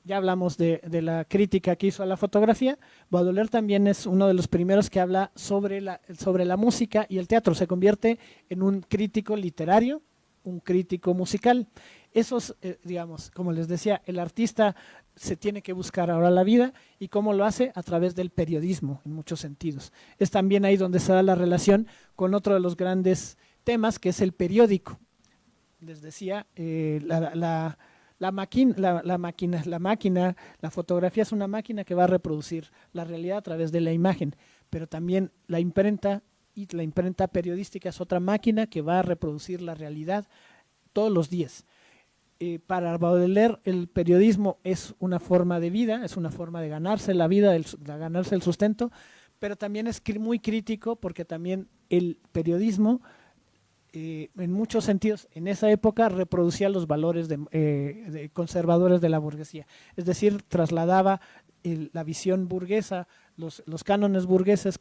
ya hablamos de la crítica que hizo a la fotografía. Baudelaire también es uno de los primeros que habla sobre la música y el teatro. Se convierte en un crítico literario, un crítico musical. Esos, digamos, como les decía, el artista se tiene que buscar ahora la vida, y cómo lo hace a través del periodismo en muchos sentidos. Es también ahí donde se da la relación con otro de los grandes temas, que es el periódico. Les decía, la fotografía es una máquina que va a reproducir la realidad a través de la imagen, pero también la imprenta periodística es otra máquina que va a reproducir la realidad todos los días. Para Baudelaire el periodismo es una forma de vida, es una forma de ganarse la vida, de ganarse el sustento, pero también es muy crítico, porque también el periodismo en muchos sentidos en esa época reproducía los valores de conservadores de la burguesía, es decir, trasladaba la visión burguesa, los cánones burgueses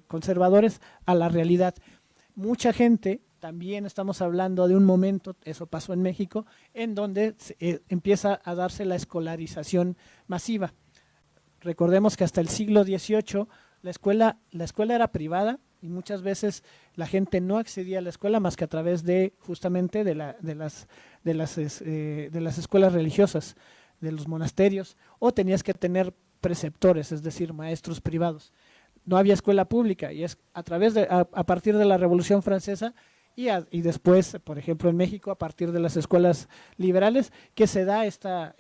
conservadores a la realidad. Mucha gente, también estamos hablando de un momento, eso pasó en México, en donde empieza a darse la escolarización masiva. Recordemos que hasta el siglo XVIII la escuela era privada, y muchas veces la gente no accedía a la escuela más que a través justamente de las escuelas religiosas, de los monasterios, o tenías que tener preceptores, es decir, maestros privados. No había escuela pública, y es a partir de la Revolución Francesa y después, por ejemplo, en México, a partir de las escuelas liberales, que se da esta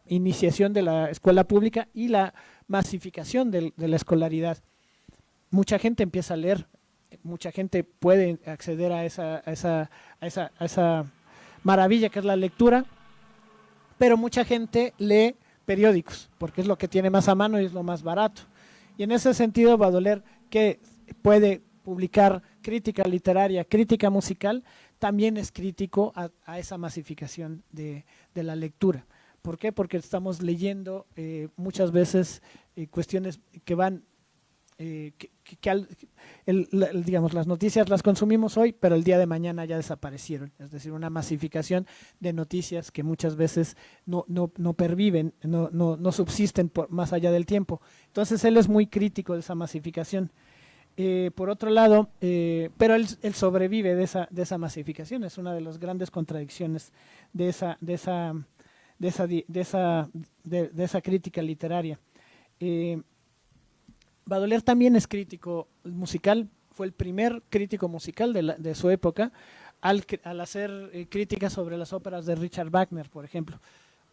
iniciación de la escuela pública y la masificación de la escolaridad. Mucha gente empieza a leer, mucha gente puede acceder a esa maravilla que es la lectura, pero mucha gente lee periódicos, porque es lo que tiene más a mano y es lo más barato. Y en ese sentido, Baudelaire, que puede publicar crítica literaria, crítica musical, también es crítico a esa masificación de la lectura. ¿Por qué? Porque estamos leyendo muchas veces cuestiones que van, digamos, las noticias las consumimos hoy, pero el día de mañana ya desaparecieron. Es decir, una masificación de noticias que muchas veces no perviven, no subsisten más allá del tiempo. Entonces él es muy crítico de esa masificación. Por otro lado, pero él sobrevive de esa masificación. Es una de las grandes contradicciones de esa crítica literaria. Baudelaire también es crítico musical, fue el primer crítico musical de su época al hacer críticas sobre las óperas de Richard Wagner, por ejemplo.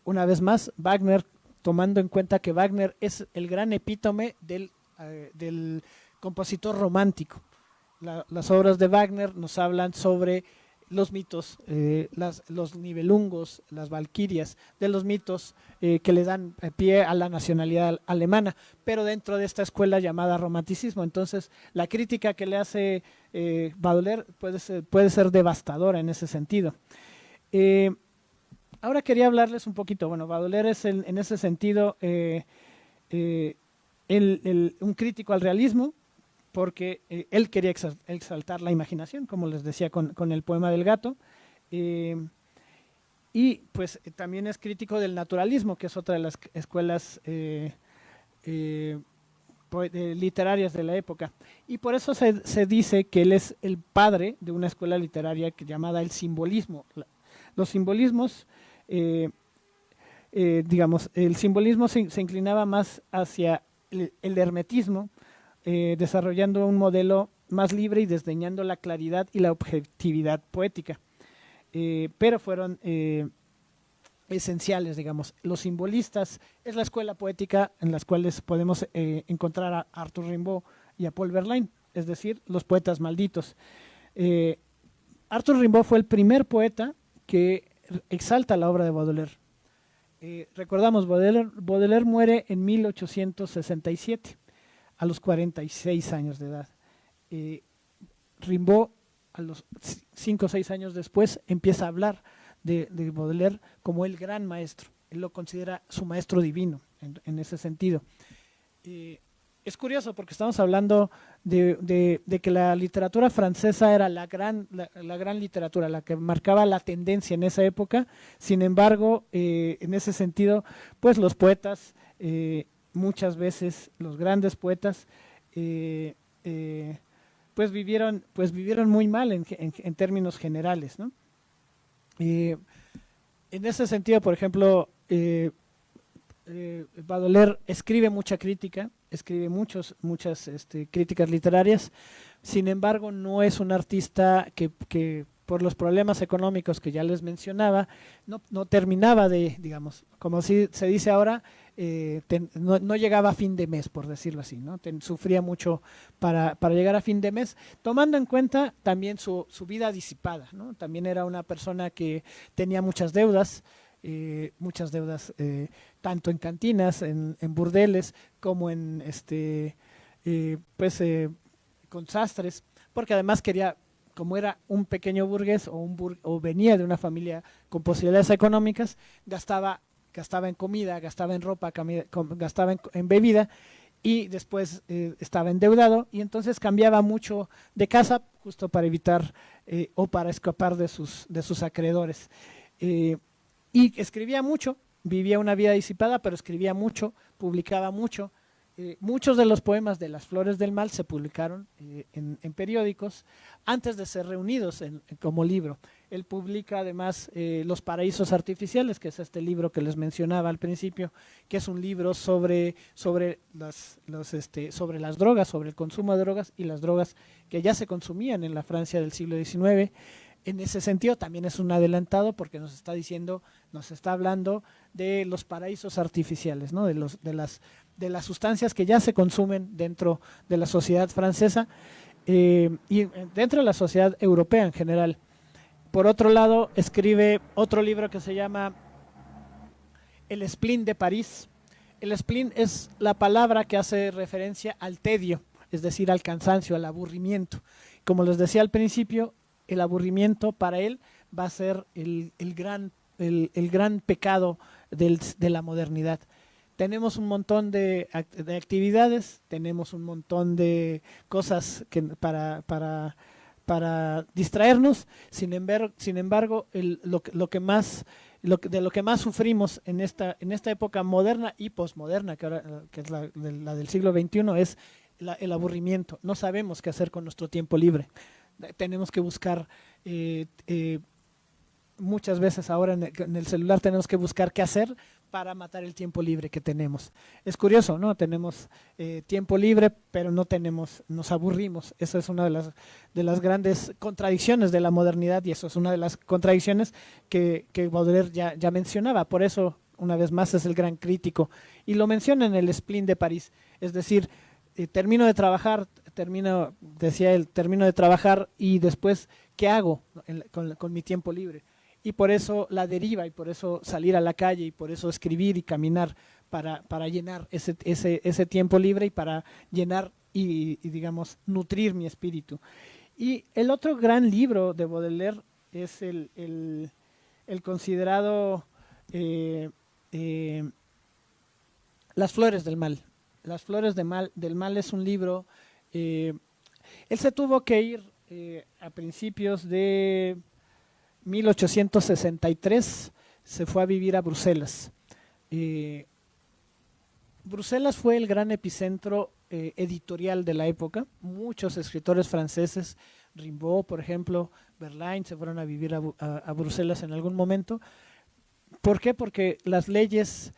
Una vez más, Wagner, tomando en cuenta que Wagner es el gran epítome del compositor romántico. Las obras de Wagner nos hablan sobre los mitos, los nibelungos, las valquirias, de los mitos que le dan pie a la nacionalidad alemana, pero dentro de esta escuela llamada romanticismo. Entonces, la crítica que le hace Baudelaire puede ser devastadora en ese sentido. Ahora quería hablarles un poquito. Bueno, Baudelaire es en ese sentido un crítico al realismo, porque él quería exaltar la imaginación, como les decía con el poema del gato, y pues también es crítico del naturalismo, que es otra de las escuelas literarias de la época, y por eso se dice que él es el padre de una escuela literaria llamada el simbolismo. Los simbolismos, digamos, el simbolismo se inclinaba más hacia el hermetismo, desarrollando un modelo más libre y desdeñando la claridad y la objetividad poética, pero fueron esenciales, digamos. Los simbolistas es la escuela poética en las cuales podemos encontrar a Arthur Rimbaud y a Paul Verlaine, es decir, los poetas malditos. Arthur Rimbaud fue el primer poeta que exalta la obra de Baudelaire. Recordamos, Baudelaire muere en 1867. A los 46 años de edad. Rimbaud a los 5 o 6 años después, empieza a hablar de Baudelaire como el gran maestro. Él lo considera su maestro divino en ese sentido. Es curioso porque estamos hablando de que la literatura francesa era la gran literatura, la que marcaba la tendencia en esa época. Sin embargo, en ese sentido, pues los poetas, muchas veces los grandes poetas, pues vivieron muy mal en términos generales, ¿no? En ese sentido, por ejemplo, Baudelaire escribe mucha crítica, escribe muchas críticas literarias. Sin embargo, no es un artista que por los problemas económicos que ya les mencionaba, no terminaba digamos, como si se dice ahora, no llegaba a fin de mes, por decirlo así, ¿no? Sufría mucho para llegar a fin de mes, tomando en cuenta también su vida disipada, ¿no? También era una persona que tenía muchas deudas, tanto en cantinas, en burdeles, como en con sastres, porque además quería, como era un pequeño burgués o venía de una familia con posibilidades económicas, gastaba en comida, gastaba en ropa, gastaba en bebida, y después estaba endeudado, y entonces cambiaba mucho de casa justo para evitar o para escapar de sus acreedores. Y escribía mucho, vivía una vida disipada, pero escribía mucho, publicaba mucho. Muchos de los poemas de Las Flores del Mal se publicaron en periódicos antes de ser reunidos como libro. Él publica además Los Paraísos Artificiales, que es este libro que les mencionaba al principio, que es un libro sobre las drogas, sobre el consumo de drogas y las drogas que ya se consumían en la Francia del siglo XIX. En ese sentido también es un adelantado porque nos está hablando de los paraísos artificiales, ¿no? de las sustancias que ya se consumen dentro de la sociedad francesa y dentro de la sociedad europea en general. Por otro lado, escribe otro libro que se llama El spleen de París. El spleen es la palabra que hace referencia al tedio, es decir, al cansancio, al aburrimiento. Como les decía al principio, el aburrimiento para él va a ser el gran pecado de la modernidad. Tenemos un montón de actividades, tenemos un montón de cosas para distraernos. Sin embargo, de lo que más sufrimos en esta época moderna y posmoderna, que es la del siglo XXI, es el aburrimiento. No sabemos qué hacer con nuestro tiempo libre. Tenemos que buscar, muchas veces ahora en el celular tenemos que buscar qué hacer para matar el tiempo libre que tenemos. Es curioso, ¿no? Tenemos tiempo libre, pero nos aburrimos. Esa es una de las grandes contradicciones de la modernidad, y eso es una de las contradicciones que Baudelaire ya mencionaba. Por eso, una vez más, es el gran crítico. Y lo menciona en el Spleen de París. Es decir, termino de trabajar y después, ¿qué hago con mi tiempo libre? Y por eso la deriva, y por eso salir a la calle, y por eso escribir y caminar para llenar ese tiempo libre y para llenar y digamos, nutrir mi espíritu. Y el otro gran libro de Baudelaire es el considerado Las Flores del Mal. Las Flores del Mal es un libro, él se tuvo que ir a principios de 1863, se fue a vivir a Bruselas. Bruselas fue el gran epicentro editorial de la época. Muchos escritores franceses, Rimbaud, por ejemplo, Verlaine, se fueron a vivir a Bruselas en algún momento. ¿Por qué? Porque las leyes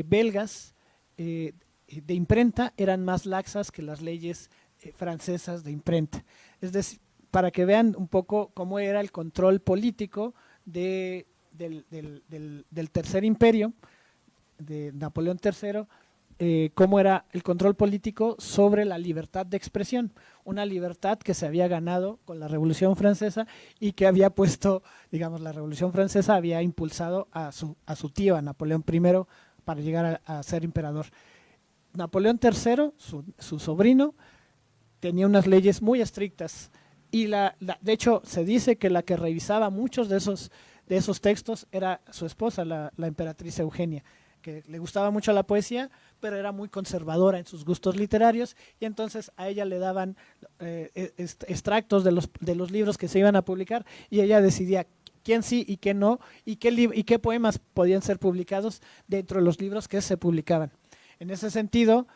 belgas de imprenta eran más laxas que las leyes francesas de imprenta. Es decir, para que vean un poco cómo era el control político del Tercer Imperio, de Napoleón III, cómo era el control político sobre la libertad de expresión, una libertad que se había ganado con la Revolución Francesa y que había puesto, digamos, la Revolución Francesa había impulsado a su tío, a Napoleón I, para llegar a ser emperador. Napoleón III, su sobrino, tenía unas leyes muy estrictas y de hecho se dice que la que revisaba muchos de esos textos era su esposa, la emperatriz Eugenia, que le gustaba mucho la poesía, pero era muy conservadora en sus gustos literarios, y entonces a ella le daban extractos de los libros que se iban a publicar, y ella decidía quién sí y qué no, y qué poemas podían ser publicados dentro de los libros que se publicaban. En ese sentido,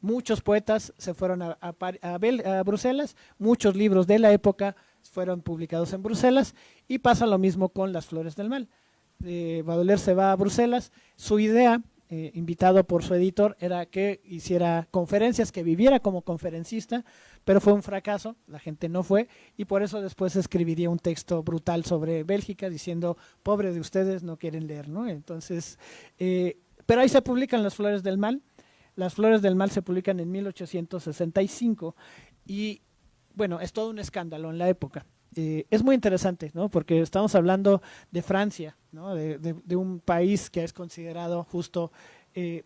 muchos poetas se fueron a Bruselas, muchos libros de la época fueron publicados en Bruselas, y pasa lo mismo con Las Flores del Mal. Baudelaire se va a Bruselas, su idea, invitado por su editor, era que hiciera conferencias, que viviera como conferencista, pero fue un fracaso, la gente no fue, y por eso después escribiría un texto brutal sobre Bélgica, diciendo, pobre de ustedes, no quieren leer, ¿no? Entonces, pero ahí se publican Las Flores del Mal. Las Flores del Mal se publican en 1865, y bueno, es todo un escándalo en la época. Es muy interesante, ¿no? Porque estamos hablando de Francia, ¿no? de un país que es considerado justo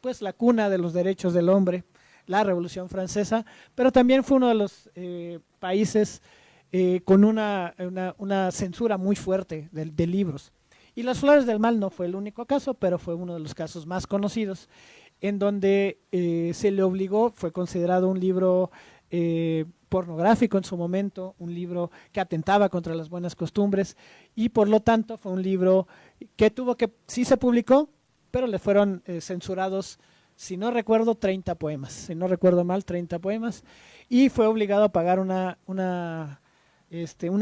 pues la cuna de los derechos del hombre, la Revolución Francesa, pero también fue uno de los países con una censura muy fuerte de libros. Y Las Flores del Mal no fue el único caso, pero fue uno de los casos más conocidos, en donde se le obligó, fue considerado un libro pornográfico en su momento, un libro que atentaba contra las buenas costumbres, y por lo tanto fue un libro que sí se publicó, pero le fueron censurados, si no recuerdo, 30 poemas, si no recuerdo mal, 30 poemas, y fue obligado a pagar una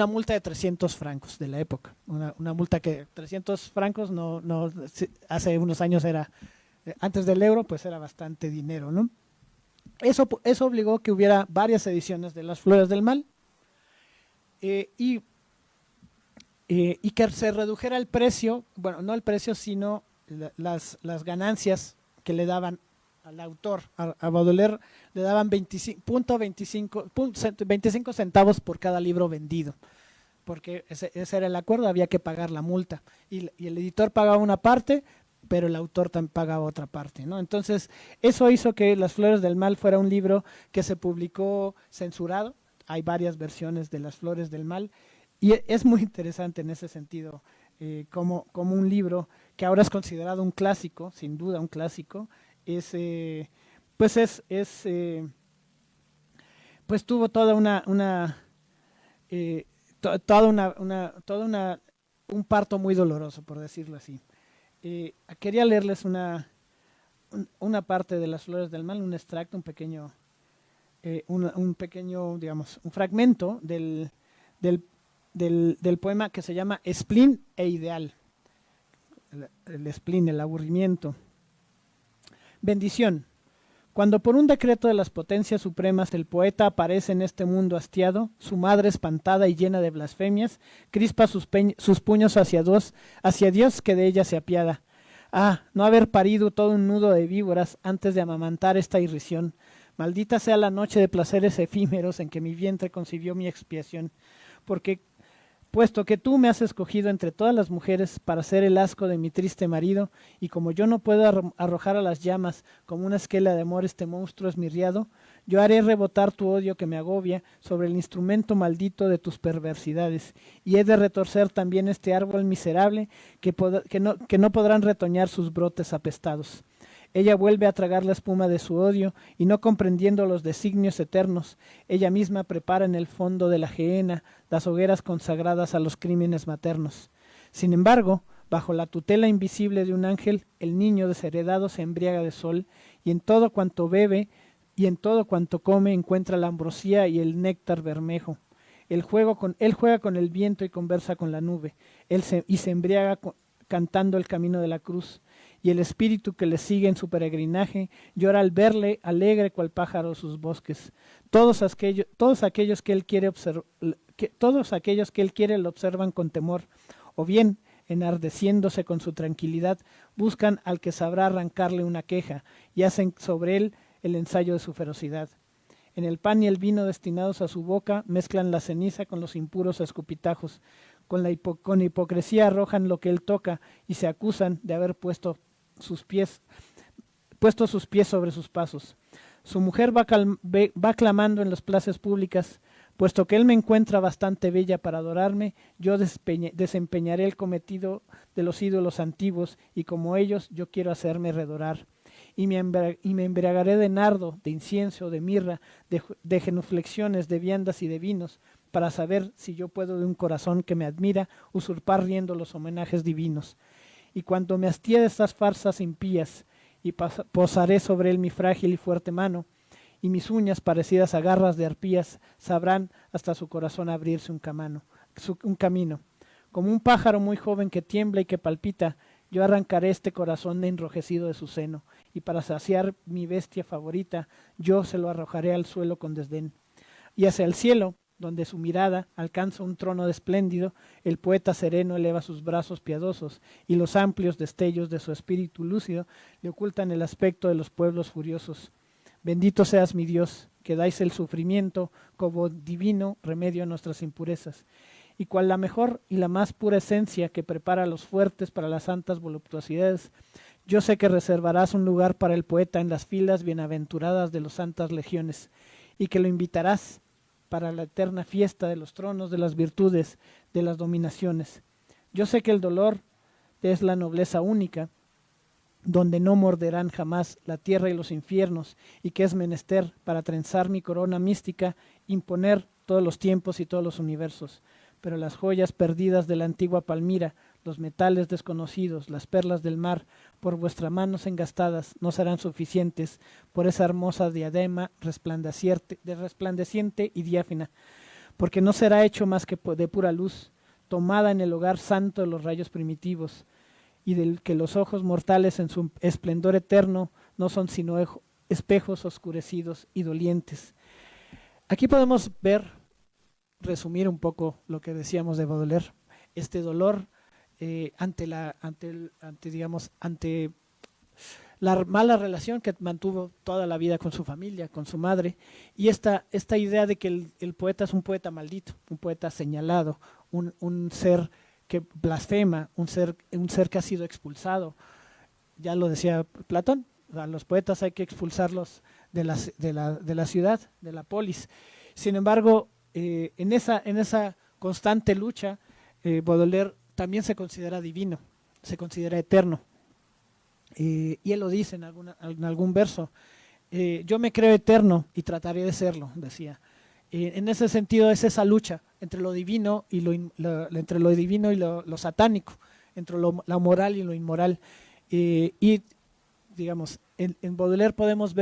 multa de 300 francos de la época, una multa que 300 francos hace unos años era, antes del euro, pues era bastante dinero, ¿no? Eso obligó que hubiera varias ediciones de Las Flores del Mal, y que se redujera el precio, bueno, no el precio, sino las ganancias que le daban al autor. A Baudelaire le daban 25 centavos por cada libro vendido, porque ese era el acuerdo, había que pagar la multa, y el editor pagaba una parte, pero el autor también pagaba otra parte, ¿no? Entonces, eso hizo que Las Flores del Mal fuera un libro que se publicó censurado. Hay varias versiones de Las Flores del Mal, y es muy interesante en ese sentido, como un libro que ahora es considerado un clásico, sin duda un clásico, pues tuvo toda un parto muy doloroso, por decirlo así. Quería leerles una parte de Las Flores del Mal, un extracto, un pequeño, digamos, un fragmento del poema que se llama Spleen e Ideal. El spleen, el aburrimiento. Bendición. Cuando por un decreto de las potencias supremas el poeta aparece en este mundo hastiado, su madre espantada y llena de blasfemias, crispa sus puños hacia Dios que de ella se apiada. Ah, no haber parido todo un nudo de víboras antes de amamantar esta irrisión. Maldita sea la noche de placeres efímeros en que mi vientre concibió mi expiación, puesto que tú me has escogido entre todas las mujeres para ser el asco de mi triste marido, y como yo no puedo arrojar a las llamas como una esquela de amor este monstruo esmirriado, yo haré rebotar tu odio que me agobia sobre el instrumento maldito de tus perversidades, y he de retorcer también este árbol miserable que no podrán retoñar sus brotes apestados. Ella vuelve a tragar la espuma de su odio, y no comprendiendo los designios eternos, ella misma prepara en el fondo de la gehenna las hogueras consagradas a los crímenes maternos. Sin embargo, bajo la tutela invisible de un ángel, el niño desheredado se embriaga de sol, y en todo cuanto bebe y en todo cuanto come encuentra la ambrosía y el néctar bermejo. Él juega con el viento y conversa con la nube, y se embriaga cantando el camino de la cruz. Y el espíritu que le sigue en su peregrinaje llora al verle alegre cual pájaro sus bosques. Todos aquellos que él quiere lo observan con temor, o bien, enardeciéndose con su tranquilidad, buscan al que sabrá arrancarle una queja y hacen sobre él el ensayo de su ferocidad. En el pan y el vino destinados a su boca mezclan la ceniza con los impuros escupitajos. Con hipocresía arrojan lo que él toca y se acusan de haber puesto sus pies sobre sus pasos. Su mujer va clamando en las plazas públicas: Puesto que él me encuentra bastante bella para adorarme, yo desempeñaré el cometido de los ídolos antiguos, y como ellos yo quiero hacerme redorar. Y me embriagaré de nardo, de incienso, de mirra, de genuflexiones, de viandas y de vinos, para saber si yo puedo de un corazón que me admira usurpar riendo los homenajes divinos. Y cuando me hastíe de estas farsas impías, y posaré sobre él mi frágil y fuerte mano, y mis uñas parecidas a garras de arpías sabrán hasta su corazón abrirse un camino. Como un pájaro muy joven que tiembla y que palpita, yo arrancaré este corazón enrojecido de su seno, y para saciar mi bestia favorita, yo se lo arrojaré al suelo con desdén. Y hacia el cielo, donde su mirada alcanza un trono espléndido, el poeta sereno eleva sus brazos piadosos, y los amplios destellos de su espíritu lúcido le ocultan el aspecto de los pueblos furiosos. Bendito seas mi Dios, que dais el sufrimiento como divino remedio a nuestras impurezas, y cual la mejor y la más pura esencia que prepara a los fuertes para las santas voluptuosidades, yo sé que reservarás un lugar para el poeta en las filas bienaventuradas de las santas legiones, y que lo invitarás para la eterna fiesta de los tronos, de las virtudes, de las dominaciones. Yo sé que el dolor es la nobleza única, donde no morderán jamás la tierra y los infiernos, y que es menester para trenzar mi corona mística, imponer todos los tiempos y todos los universos. Pero las joyas perdidas de la antigua Palmira, los metales desconocidos, las perlas del mar, por vuestras manos engastadas, no serán suficientes por esa hermosa diadema resplandeciente y diáfana, porque no será hecho más que de pura luz, tomada en el hogar santo de los rayos primitivos, y del que los ojos mortales en su esplendor eterno no son sino espejos oscurecidos y dolientes. Aquí podemos resumir un poco lo que decíamos de Baudelaire, este dolor ante la mala relación que mantuvo toda la vida con su familia, con su madre, y esta idea de que el poeta es un poeta maldito, un poeta señalado, un ser que blasfema, un ser que ha sido expulsado. Ya lo decía Platón, a los poetas hay que expulsarlos de la ciudad, de la polis. Sin embargo, en esa constante lucha, Baudelaire también se considera divino, se considera eterno. Y él lo dice en algún verso, yo me creo eterno y trataré de serlo, decía. En ese sentido es esa lucha entre lo divino y lo satánico, entre lo moral y lo inmoral. Y digamos, en Baudelaire podemos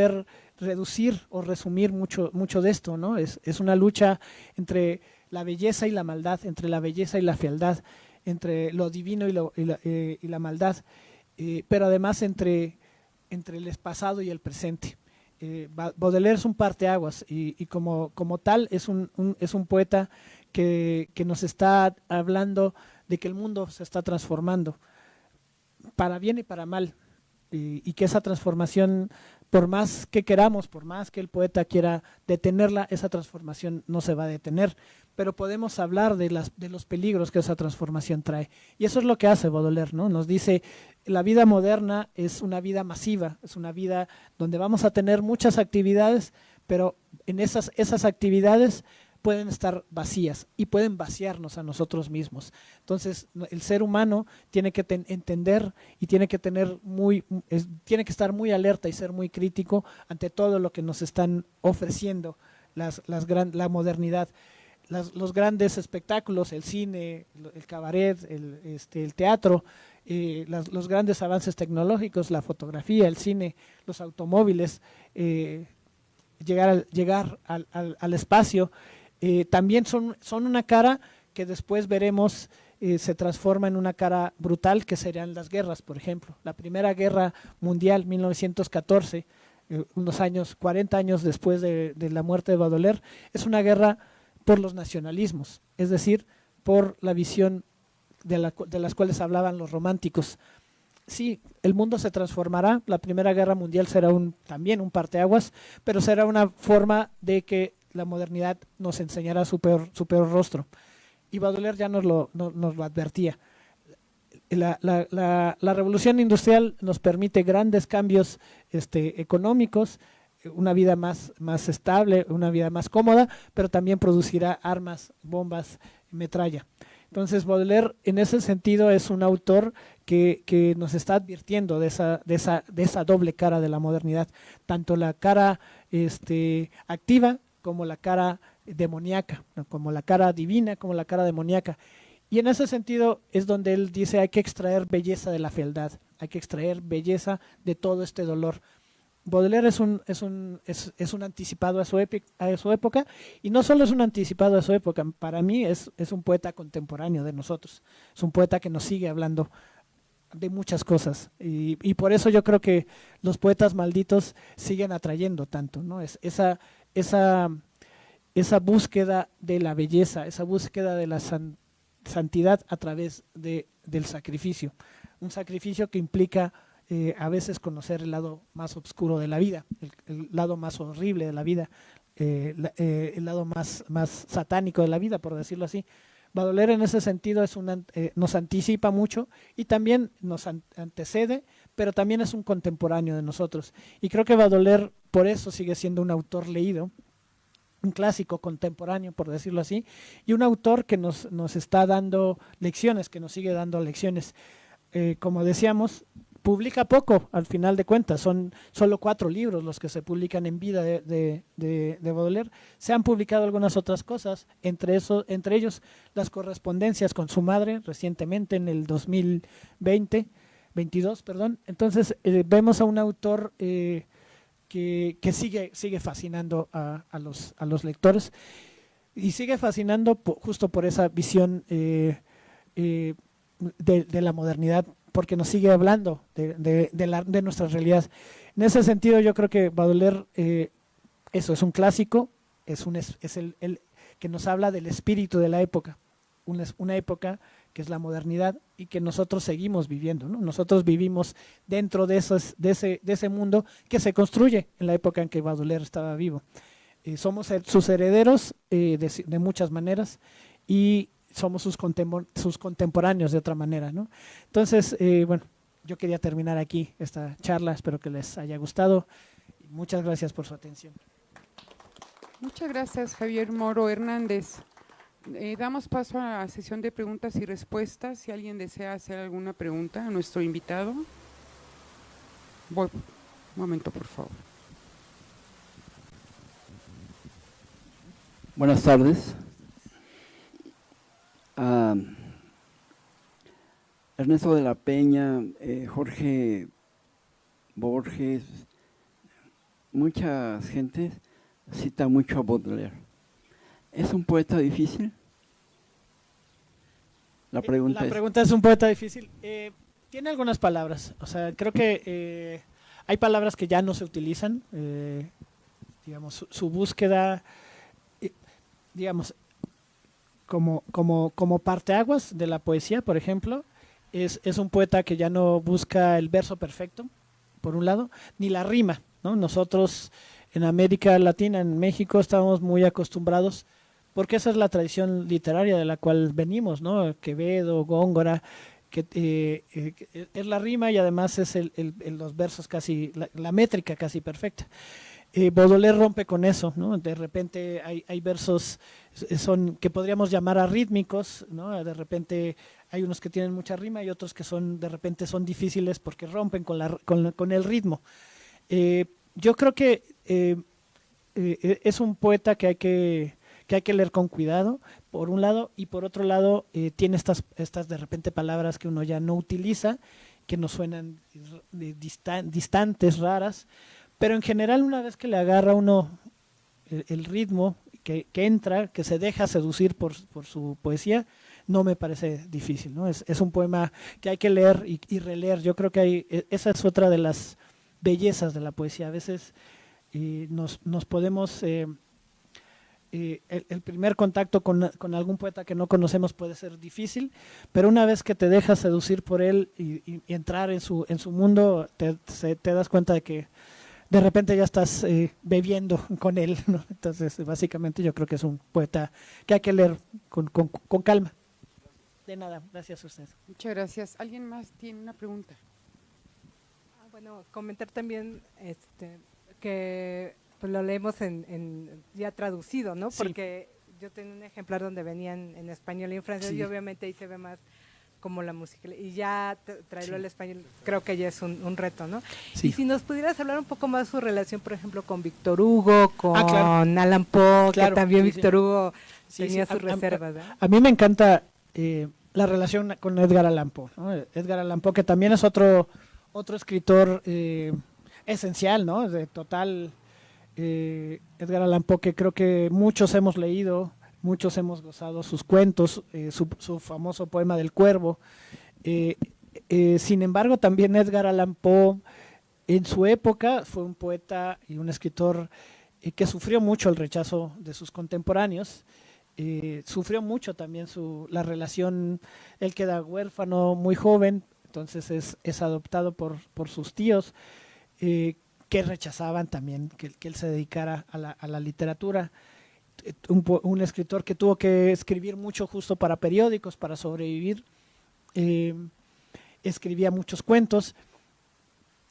reducir o resumir mucho de esto, ¿no? Es una lucha entre la belleza y la maldad, entre la belleza y la fealdad, entre lo divino y la maldad, pero además entre el pasado y el presente. Baudelaire es un parteaguas y como tal es un poeta que nos está hablando de que el mundo se está transformando para bien y para mal, y que esa transformación, por más que queramos, por más que el poeta quiera detenerla, esa transformación no se va a detener, pero podemos hablar de los peligros que esa transformación trae. Y eso es lo que hace Baudelaire, ¿no? Nos dice, la vida moderna es una vida masiva, es una vida donde vamos a tener muchas actividades, pero en esas actividades pueden estar vacías y pueden vaciarnos a nosotros mismos. Entonces, el ser humano tiene que entender y tiene que estar muy alerta y ser muy crítico ante todo lo que nos están ofreciendo la modernidad. Los grandes espectáculos, el cine, el cabaret, el teatro, los grandes avances tecnológicos, la fotografía, el cine, los automóviles, llegar al espacio, también son una cara que después veremos se transforma en una cara brutal, que serían las guerras, por ejemplo. La Primera Guerra Mundial, 1914, 40 años después de la muerte de Baudelaire, es una guerra por los nacionalismos, es decir, por la visión de las cuales hablaban los románticos. Sí, el mundo se transformará, la Primera Guerra Mundial será también un parteaguas, pero será una forma de que la modernidad nos enseñará su peor rostro. Y Baudelaire ya nos lo advertía. La revolución industrial nos permite grandes cambios económicos, una vida más estable, una vida más cómoda, pero también producirá armas, bombas, metralla. Entonces Baudelaire en ese sentido es un autor que nos está advirtiendo de esa doble cara de la modernidad, tanto la cara activa como la cara demoníaca, ¿no? Como la cara divina, como la cara demoníaca. Y en ese sentido es donde él dice hay que extraer belleza de la fealdad, hay que extraer belleza de todo este dolor. Baudelaire es un anticipado a su época, y no solo es un anticipado a su época, para mí es un poeta contemporáneo de nosotros, es un poeta que nos sigue hablando de muchas cosas, y por eso yo creo que los poetas malditos siguen atrayendo tanto, ¿no? Esa búsqueda de la belleza, esa búsqueda de la santidad a través del sacrificio, un sacrificio que implica a veces conocer el lado más oscuro de la vida, el lado más horrible de la vida, el lado más satánico de la vida, por decirlo así. Baudelaire en ese sentido nos anticipa mucho y también nos antecede, pero también es un contemporáneo de nosotros. Y creo que Baudelaire por eso sigue siendo un autor leído, un clásico contemporáneo, por decirlo así, y un autor que nos está dando lecciones, que nos sigue dando lecciones. Como decíamos, publica poco, al final de cuentas, son solo 4 libros los que se publican en vida de Baudelaire. Se han publicado algunas otras cosas, entre ellos las correspondencias con su madre, recientemente en el 2022, perdón. Entonces vemos a un autor que sigue fascinando a los lectores, y sigue fascinando justo por esa visión de la modernidad, porque nos sigue hablando de nuestra realidad. En ese sentido yo creo que Baudelaire eso es un clásico, es el que nos habla del espíritu de la época, una época que es la modernidad y que nosotros seguimos viviendo, ¿no? Nosotros vivimos dentro de ese mundo que se construye en la época en que Baudelaire estaba vivo. Somos sus herederos de muchas maneras, y somos sus contemporáneos de otra manera, ¿no? Entonces, bueno, yo quería terminar aquí esta charla, espero que les haya gustado. Muchas gracias por su atención. Muchas gracias, Javier Moro Hernández. Damos paso a la sesión de preguntas y respuestas. Si alguien desea hacer alguna pregunta a nuestro invitado. Un momento, por favor. Buenas tardes. Ernesto de la Peña, Jorge Borges, mucha gente cita mucho a Baudelaire. ¿Es un poeta difícil? La pregunta es un poeta difícil. Tiene algunas palabras, o sea, creo que hay palabras que ya no se utilizan, digamos, su búsqueda, digamos, como parteaguas de la poesía, por ejemplo, es un poeta que ya no busca el verso perfecto, por un lado, ni la rima, ¿no? Nosotros en América Latina, en México, estamos muy acostumbrados, porque esa es la tradición literaria de la cual venimos, ¿no? Quevedo, Góngora, que es la rima y además es los versos casi, la métrica casi perfecta. Baudelaire rompe con eso, ¿no? De repente hay versos que podríamos llamar arrítmicos, ¿no? De repente hay unos que tienen mucha rima y otros que de repente son difíciles porque rompen con el ritmo. Yo creo que es un poeta que hay que leer con cuidado, por un lado, y por otro lado tiene estas de repente palabras que uno ya no utiliza, que nos suenan distantes, raras, pero en general una vez que le agarra uno el ritmo, que entra, que se deja seducir por su poesía, no me parece difícil, ¿no? Es un poema que hay que leer y releer. Yo creo que esa es otra de las bellezas de la poesía. A veces nos podemos... el primer contacto con algún poeta que no conocemos puede ser difícil, pero una vez que te dejas seducir por él y entrar en su mundo, te das cuenta de que de repente ya estás bebiendo con él, ¿no? Entonces, básicamente yo creo que es un poeta que hay que leer con calma. De nada, gracias a usted. Muchas gracias. ¿Alguien más tiene una pregunta? Bueno, comentar también, que pues, lo leemos ya traducido, ¿no? Sí. Porque yo tenía un ejemplar donde venían en español y en francés, Sí. y obviamente ahí se ve más como la música, y ya traerlo Sí. al español creo que ya es un reto, ¿no? Sí. Y si nos pudieras hablar un poco más de su relación, por ejemplo, con Víctor Hugo, con claro. Alan Poe, Claro, que también sí, Víctor Hugo Sí, tenía sí. sus reservas, ¿verdad? A mí me encanta la relación con Edgar Allan Poe, ¿no? Edgar Allan Poe, que también es otro escritor esencial, ¿no? De total, Edgar Allan Poe, que creo que muchos hemos leído, muchos hemos gozado sus cuentos, su famoso poema del Cuervo. Sin embargo, también Edgar Allan Poe, en su época, fue un poeta y un escritor que sufrió mucho el rechazo de sus contemporáneos. Sufrió mucho también la relación, él queda huérfano muy joven, entonces es adoptado por sus tíos, que rechazaban también que él se dedicara a la literatura. Un escritor que tuvo que escribir mucho justo para periódicos, para sobrevivir, escribía muchos cuentos,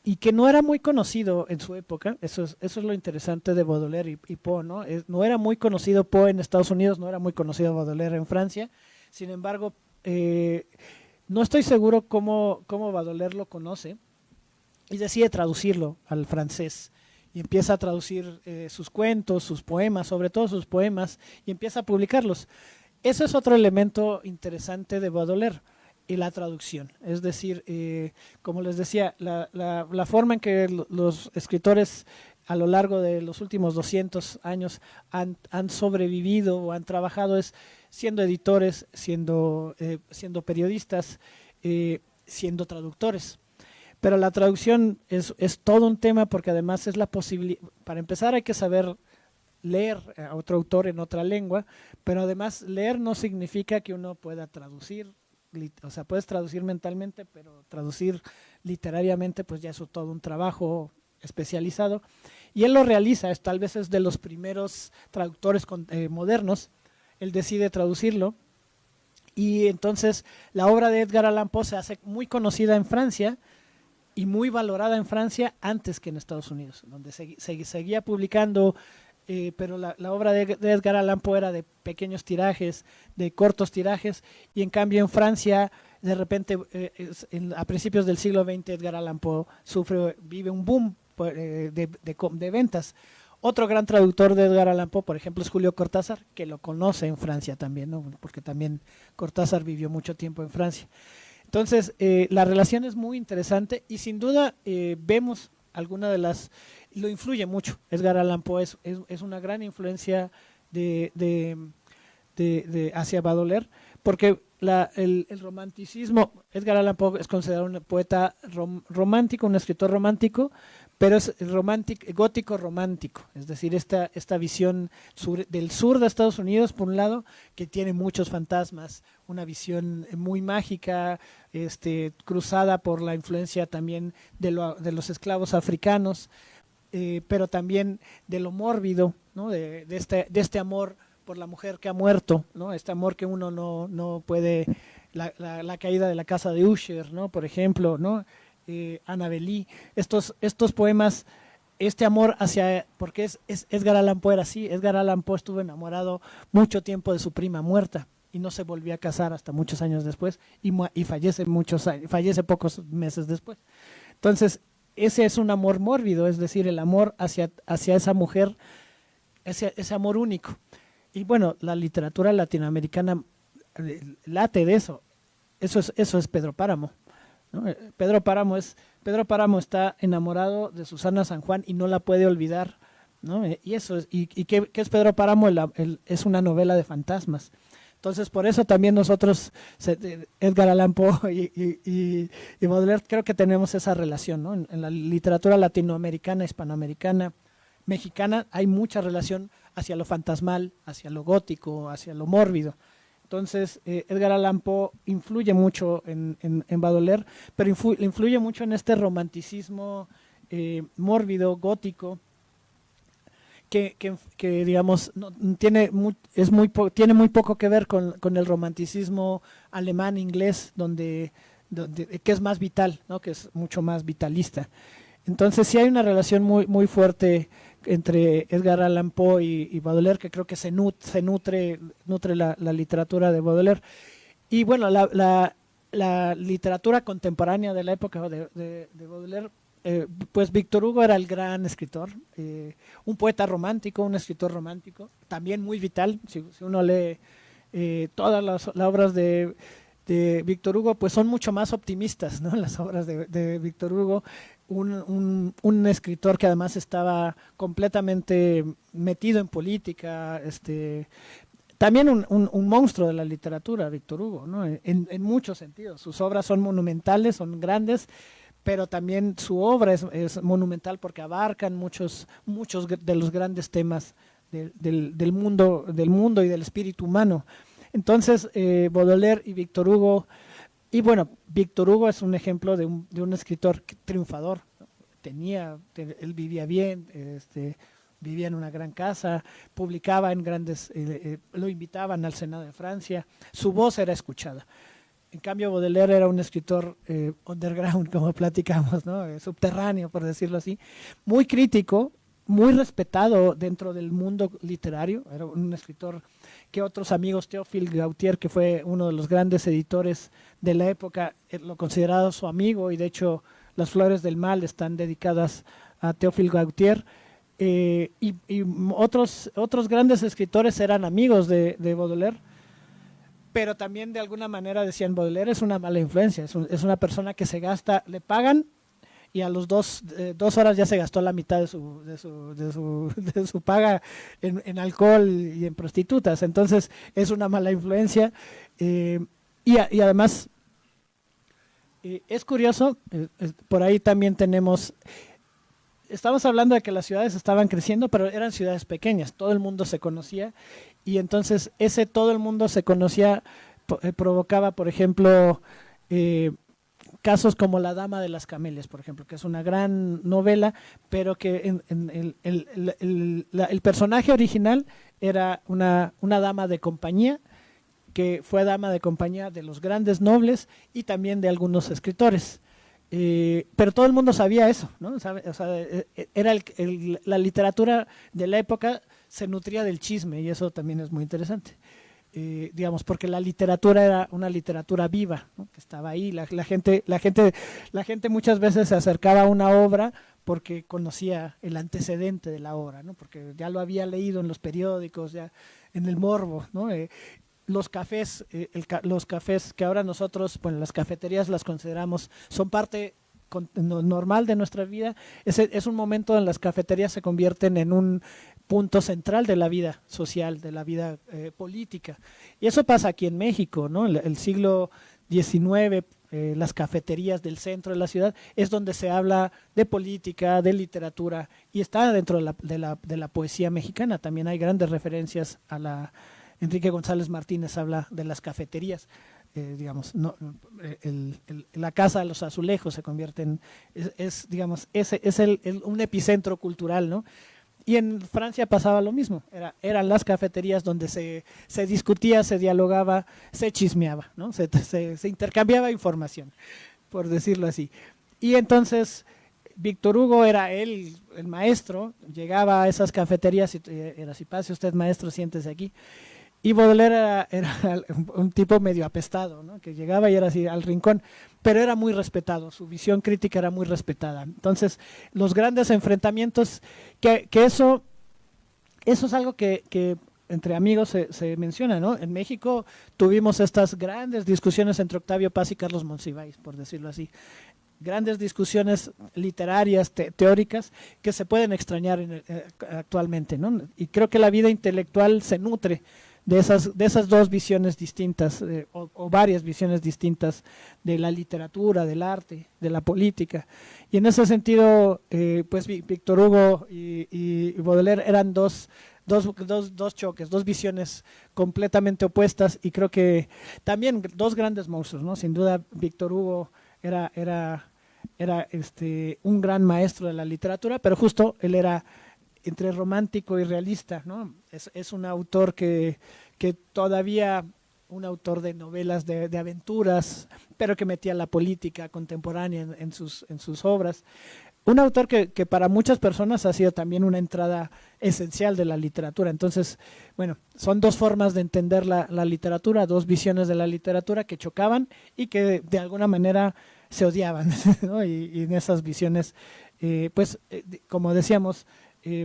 y que no era muy conocido en su época. Eso es lo interesante de Baudelaire y Poe, ¿no? No era muy conocido Poe en Estados Unidos, no era muy conocido Baudelaire en Francia. Sin embargo, no estoy seguro cómo Baudelaire lo conoce y decide traducirlo al francés. Y empieza a traducir sus cuentos, sus poemas, sobre todo sus poemas, y empieza a publicarlos. Eso es otro elemento interesante de Baudelaire, y la traducción. Es decir, como les decía, la forma en que los escritores a lo largo de los últimos 200 años han sobrevivido o han trabajado es siendo editores, siendo periodistas, siendo traductores. Pero la traducción es todo un tema, porque además es la posibilidad, para empezar hay que saber leer a otro autor en otra lengua, pero además leer no significa que uno pueda traducir, o sea, puedes traducir mentalmente, pero traducir literariamente pues ya es todo un trabajo especializado, y él lo realiza, tal vez es de los primeros traductores modernos. Él decide traducirlo, y entonces la obra de Edgar Allan Poe se hace muy conocida en Francia, y muy valorada en Francia antes que en Estados Unidos, donde seguía publicando, pero la obra de Edgar Allan Poe era de pequeños tirajes, de cortos tirajes, y en cambio en Francia, de repente, a principios del siglo XX, Edgar Allan Poe vive un boom de ventas. Otro gran traductor de Edgar Allan Poe, por ejemplo, es Julio Cortázar, que lo conoce en Francia también, ¿no? Porque también Cortázar vivió mucho tiempo en Francia. Entonces, la relación es muy interesante, y sin duda vemos alguna de las... Lo influye mucho. Edgar Allan Poe es una gran influencia hacia Baudelaire, porque el romanticismo, Edgar Allan Poe es considerado un poeta romántico, un escritor romántico, pero es gótico romántico, es decir, esta visión del sur de Estados Unidos, por un lado, que tiene muchos fantasmas, una visión muy mágica, cruzada por la influencia también de los esclavos africanos, pero también de lo mórbido, ¿no? de este amor por la mujer que ha muerto, ¿no? Este amor que uno no puede, la caída de la casa de Usher, ¿no? Por ejemplo, ¿no? Annabelle, estos poemas, este amor porque es Edgar Allan Poe era así. Edgar Allan Poe estuvo enamorado mucho tiempo de su prima muerta y no se volvió a casar hasta muchos años después, y fallece pocos meses después. Entonces, ese es un amor mórbido, es decir, el amor hacia esa mujer, ese amor único. Y bueno, la literatura latinoamericana late de eso. Eso es Pedro Páramo, ¿no? Pedro Páramo está enamorado de Susana San Juan y no la puede olvidar, ¿no? ¿Qué es Pedro Páramo? Es una novela de fantasmas. Entonces, por eso también nosotros, Edgar Allan Poe y Baudelaire, creo que tenemos esa relación, ¿no? En la literatura latinoamericana, hispanoamericana, mexicana, hay mucha relación hacia lo fantasmal, hacia lo gótico, hacia lo mórbido. Entonces, Edgar Allan Poe influye mucho en Baudelaire, pero influye mucho en este romanticismo mórbido, gótico, que digamos, tiene muy poco que ver con el romanticismo alemán, inglés, donde que es más vital, ¿no? Que es mucho más vitalista. Entonces sí hay una relación muy fuerte entre Edgar Allan Poe y Baudelaire, que creo que se nutre la literatura de Baudelaire. Y bueno, la literatura contemporánea de la época de Baudelaire, pues Víctor Hugo era el gran escritor, un poeta romántico, un escritor romántico, también muy vital. Si uno lee todas las obras de Víctor Hugo, pues son mucho más optimistas, ¿no? Las obras de Víctor Hugo, un escritor que además estaba completamente metido en política, también un monstruo de la literatura, Víctor Hugo, ¿no? En muchos sentidos. Sus obras son monumentales, son grandes, pero también su obra es monumental porque abarcan muchos de los grandes temas del mundo y del espíritu humano. Entonces, Baudelaire y Víctor Hugo, y bueno, Víctor Hugo es un ejemplo de un escritor triunfador, ¿no? Él vivía bien, vivía en una gran casa, publicaba en grandes, lo invitaban al Senado de Francia, su voz era escuchada. En cambio, Baudelaire era un escritor underground, como platicamos, ¿no? Subterráneo, por decirlo así, muy crítico, muy respetado dentro del mundo literario. Era un escritor que otros amigos, Théophile Gautier, que fue uno de los grandes editores de la época, lo consideraba su amigo, y de hecho Las Flores del Mal están dedicadas a Théophile Gautier. Y otros grandes escritores eran amigos de Baudelaire, pero también de alguna manera decían: Baudelaire es una mala influencia, es una persona que se gasta, le pagan y a los 2 horas ya se gastó la mitad de su paga en alcohol y en prostitutas. Entonces es una mala influencia. Y además es curioso, por ahí también estamos hablando de que las ciudades estaban creciendo, pero eran ciudades pequeñas, todo el mundo se conocía, y entonces todo el mundo se conocía provocaba, por ejemplo, casos como La Dama de las Camelias, por ejemplo, que es una gran novela, pero que el personaje original era una dama de compañía, que fue dama de compañía de los grandes nobles y también de algunos escritores. Pero todo el mundo sabía eso, ¿no? O sea, era la literatura de la época se nutría del chisme, y eso también es muy interesante. Digamos, porque la literatura era una literatura viva, ¿no? Que estaba ahí, la gente muchas veces se acercaba a una obra porque conocía el antecedente de la obra, ¿no? Porque ya lo había leído en los periódicos, ya en el morbo, ¿no? Los cafés que ahora nosotros, bueno, las cafeterías las consideramos, son parte normal de nuestra vida. Es un momento en las cafeterías se convierten en un punto central de la vida social, de la vida política. Y eso pasa aquí en México, ¿no? El siglo XIX, las cafeterías del centro de la ciudad es donde se habla de política, de literatura, y está dentro de la poesía mexicana. También hay grandes referencias a Enrique González Martínez habla de las cafeterías. Digamos, la Casa de los Azulejos se convierte en, digamos, es un epicentro cultural, ¿no? Y en Francia pasaba lo mismo, eran las cafeterías donde se discutía, se dialogaba, se chismeaba, ¿no? Se intercambiaba información, por decirlo así. Y entonces Víctor Hugo era el maestro, llegaba a esas cafeterías y era: si pase usted, maestro, siéntese aquí. Y Baudelaire era un tipo medio apestado, ¿no? Que llegaba y era así al rincón, pero era muy respetado, su visión crítica era muy respetada. Entonces, los grandes enfrentamientos, que eso es algo que entre amigos se menciona, ¿no? En México tuvimos estas grandes discusiones entre Octavio Paz y Carlos Monsiváis, por decirlo así. Grandes discusiones literarias, teóricas, que se pueden extrañar actualmente, ¿no? Y creo que la vida intelectual se nutre de esas dos visiones distintas, o varias visiones distintas de la literatura, del arte, de la política. Y en ese sentido, pues Víctor Hugo y Baudelaire eran dos choques, dos visiones completamente opuestas, y creo que también dos grandes monstruos, ¿no? Sin duda, Víctor Hugo era un gran maestro de la literatura, pero justo él era entre romántico y realista, ¿no? Es un autor que todavía, un autor de novelas de aventuras, pero que metía la política contemporánea en sus obras. un autor que para muchas personas ha sido también una entrada esencial de la literatura. Entonces, bueno, son dos formas de entender la literatura, dos visiones de la literatura que chocaban y que de alguna manera se odiaban, ¿no? Y en esas visiones, como decíamos,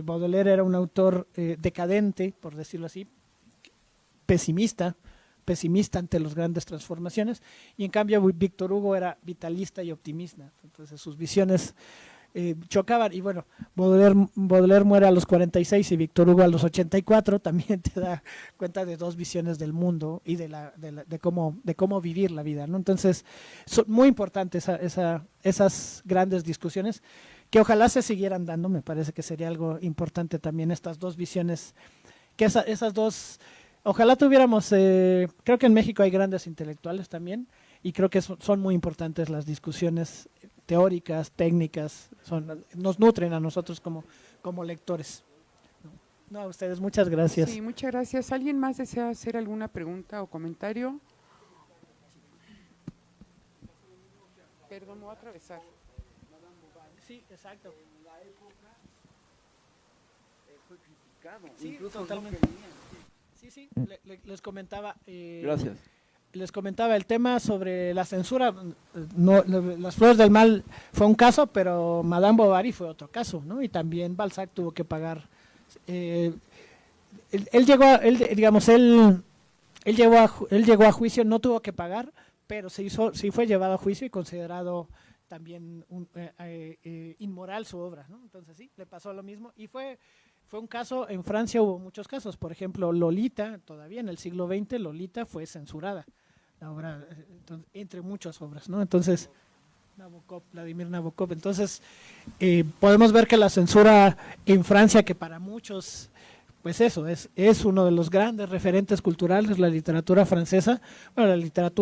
Baudelaire era un autor decadente, por decirlo así, pesimista ante las grandes transformaciones, y en cambio Víctor Hugo era vitalista y optimista. Entonces sus visiones chocaban, y bueno, Baudelaire muere a los 46 y Víctor Hugo a los 84, también te da cuenta de dos visiones del mundo y de cómo vivir la vida, ¿no? Entonces, son muy importantes esas grandes discusiones, que ojalá se siguieran dando. Me parece que sería algo importante también estas dos visiones, que esas dos, ojalá tuviéramos, creo que en México hay grandes intelectuales también, y creo que son muy importantes las discusiones teóricas, técnicas, nos nutren a nosotros como lectores. No, a ustedes, muchas gracias. Sí, muchas gracias. ¿Alguien más desea hacer alguna pregunta o comentario? Perdón, me voy a atravesar. Sí, exacto. Sí, incluso totalmente. Sí, les comentaba. Gracias. Les comentaba el tema sobre la censura. Las Flores del Mal fue un caso, pero Madame Bovary fue otro caso, ¿no? Y también Balzac tuvo que pagar. Él llegó a juicio, no tuvo que pagar, pero sí fue llevado a juicio y considerado también inmoral su obra, ¿no? Entonces sí, le pasó lo mismo, y fue un caso. En Francia hubo muchos casos, por ejemplo, Lolita, todavía en el siglo XX, Lolita fue censurada, la obra, entre muchas obras, ¿no? Entonces, Vladimir Nabokov. Entonces, podemos ver que la censura en Francia, que para muchos, pues eso, es uno de los grandes referentes culturales, la literatura francesa. Bueno,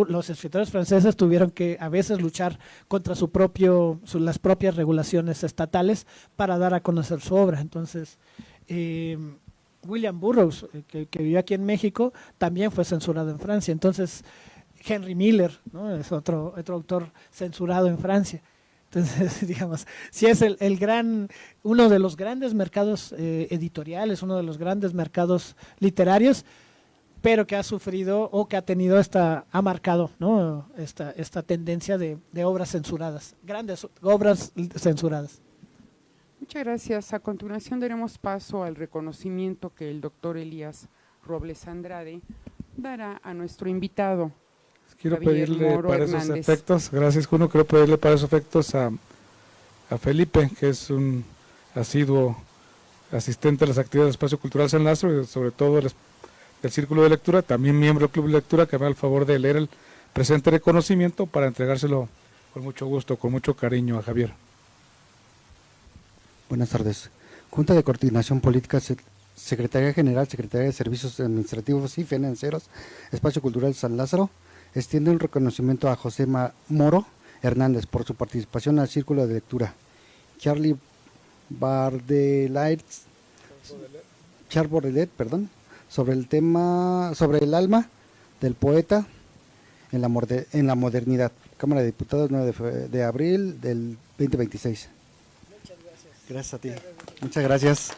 los escritores franceses tuvieron que a veces luchar contra las propias regulaciones estatales para dar a conocer su obra. Entonces, William Burroughs, que vivió aquí en México, también fue censurado en Francia. Entonces, Henry Miller, ¿no? Es otro autor censurado en Francia. Entonces, digamos, sí es uno de los grandes mercados editoriales, uno de los grandes mercados literarios, pero que ha sufrido o que ha marcado, ¿no? esta tendencia de obras censuradas, grandes obras censuradas. Muchas gracias. A continuación daremos paso al reconocimiento que el doctor Elías Robles Andrade dará a nuestro invitado. Quiero Javier pedirle Moro para Hernández. esos efectos, gracias Juno, quiero pedirle para esos efectos a Felipe, que es un asiduo asistente a las actividades del Espacio Cultural San Lázaro y sobre todo del Círculo de Lectura, también miembro del Club de Lectura, que me da el favor de leer el presente reconocimiento para entregárselo con mucho gusto, con mucho cariño a Javier. Buenas tardes. Junta de Coordinación Política, Secretaría General, Secretaría de Servicios Administrativos y Financieros, Espacio Cultural San Lázaro, extiende un reconocimiento a José Moro Hernández por su participación al Círculo de Lectura. Charles Baudelaire, sobre el alma del poeta en la modernidad. Cámara de Diputados, 9 de abril del 2026. Muchas gracias. Gracias a ti. Muchas gracias.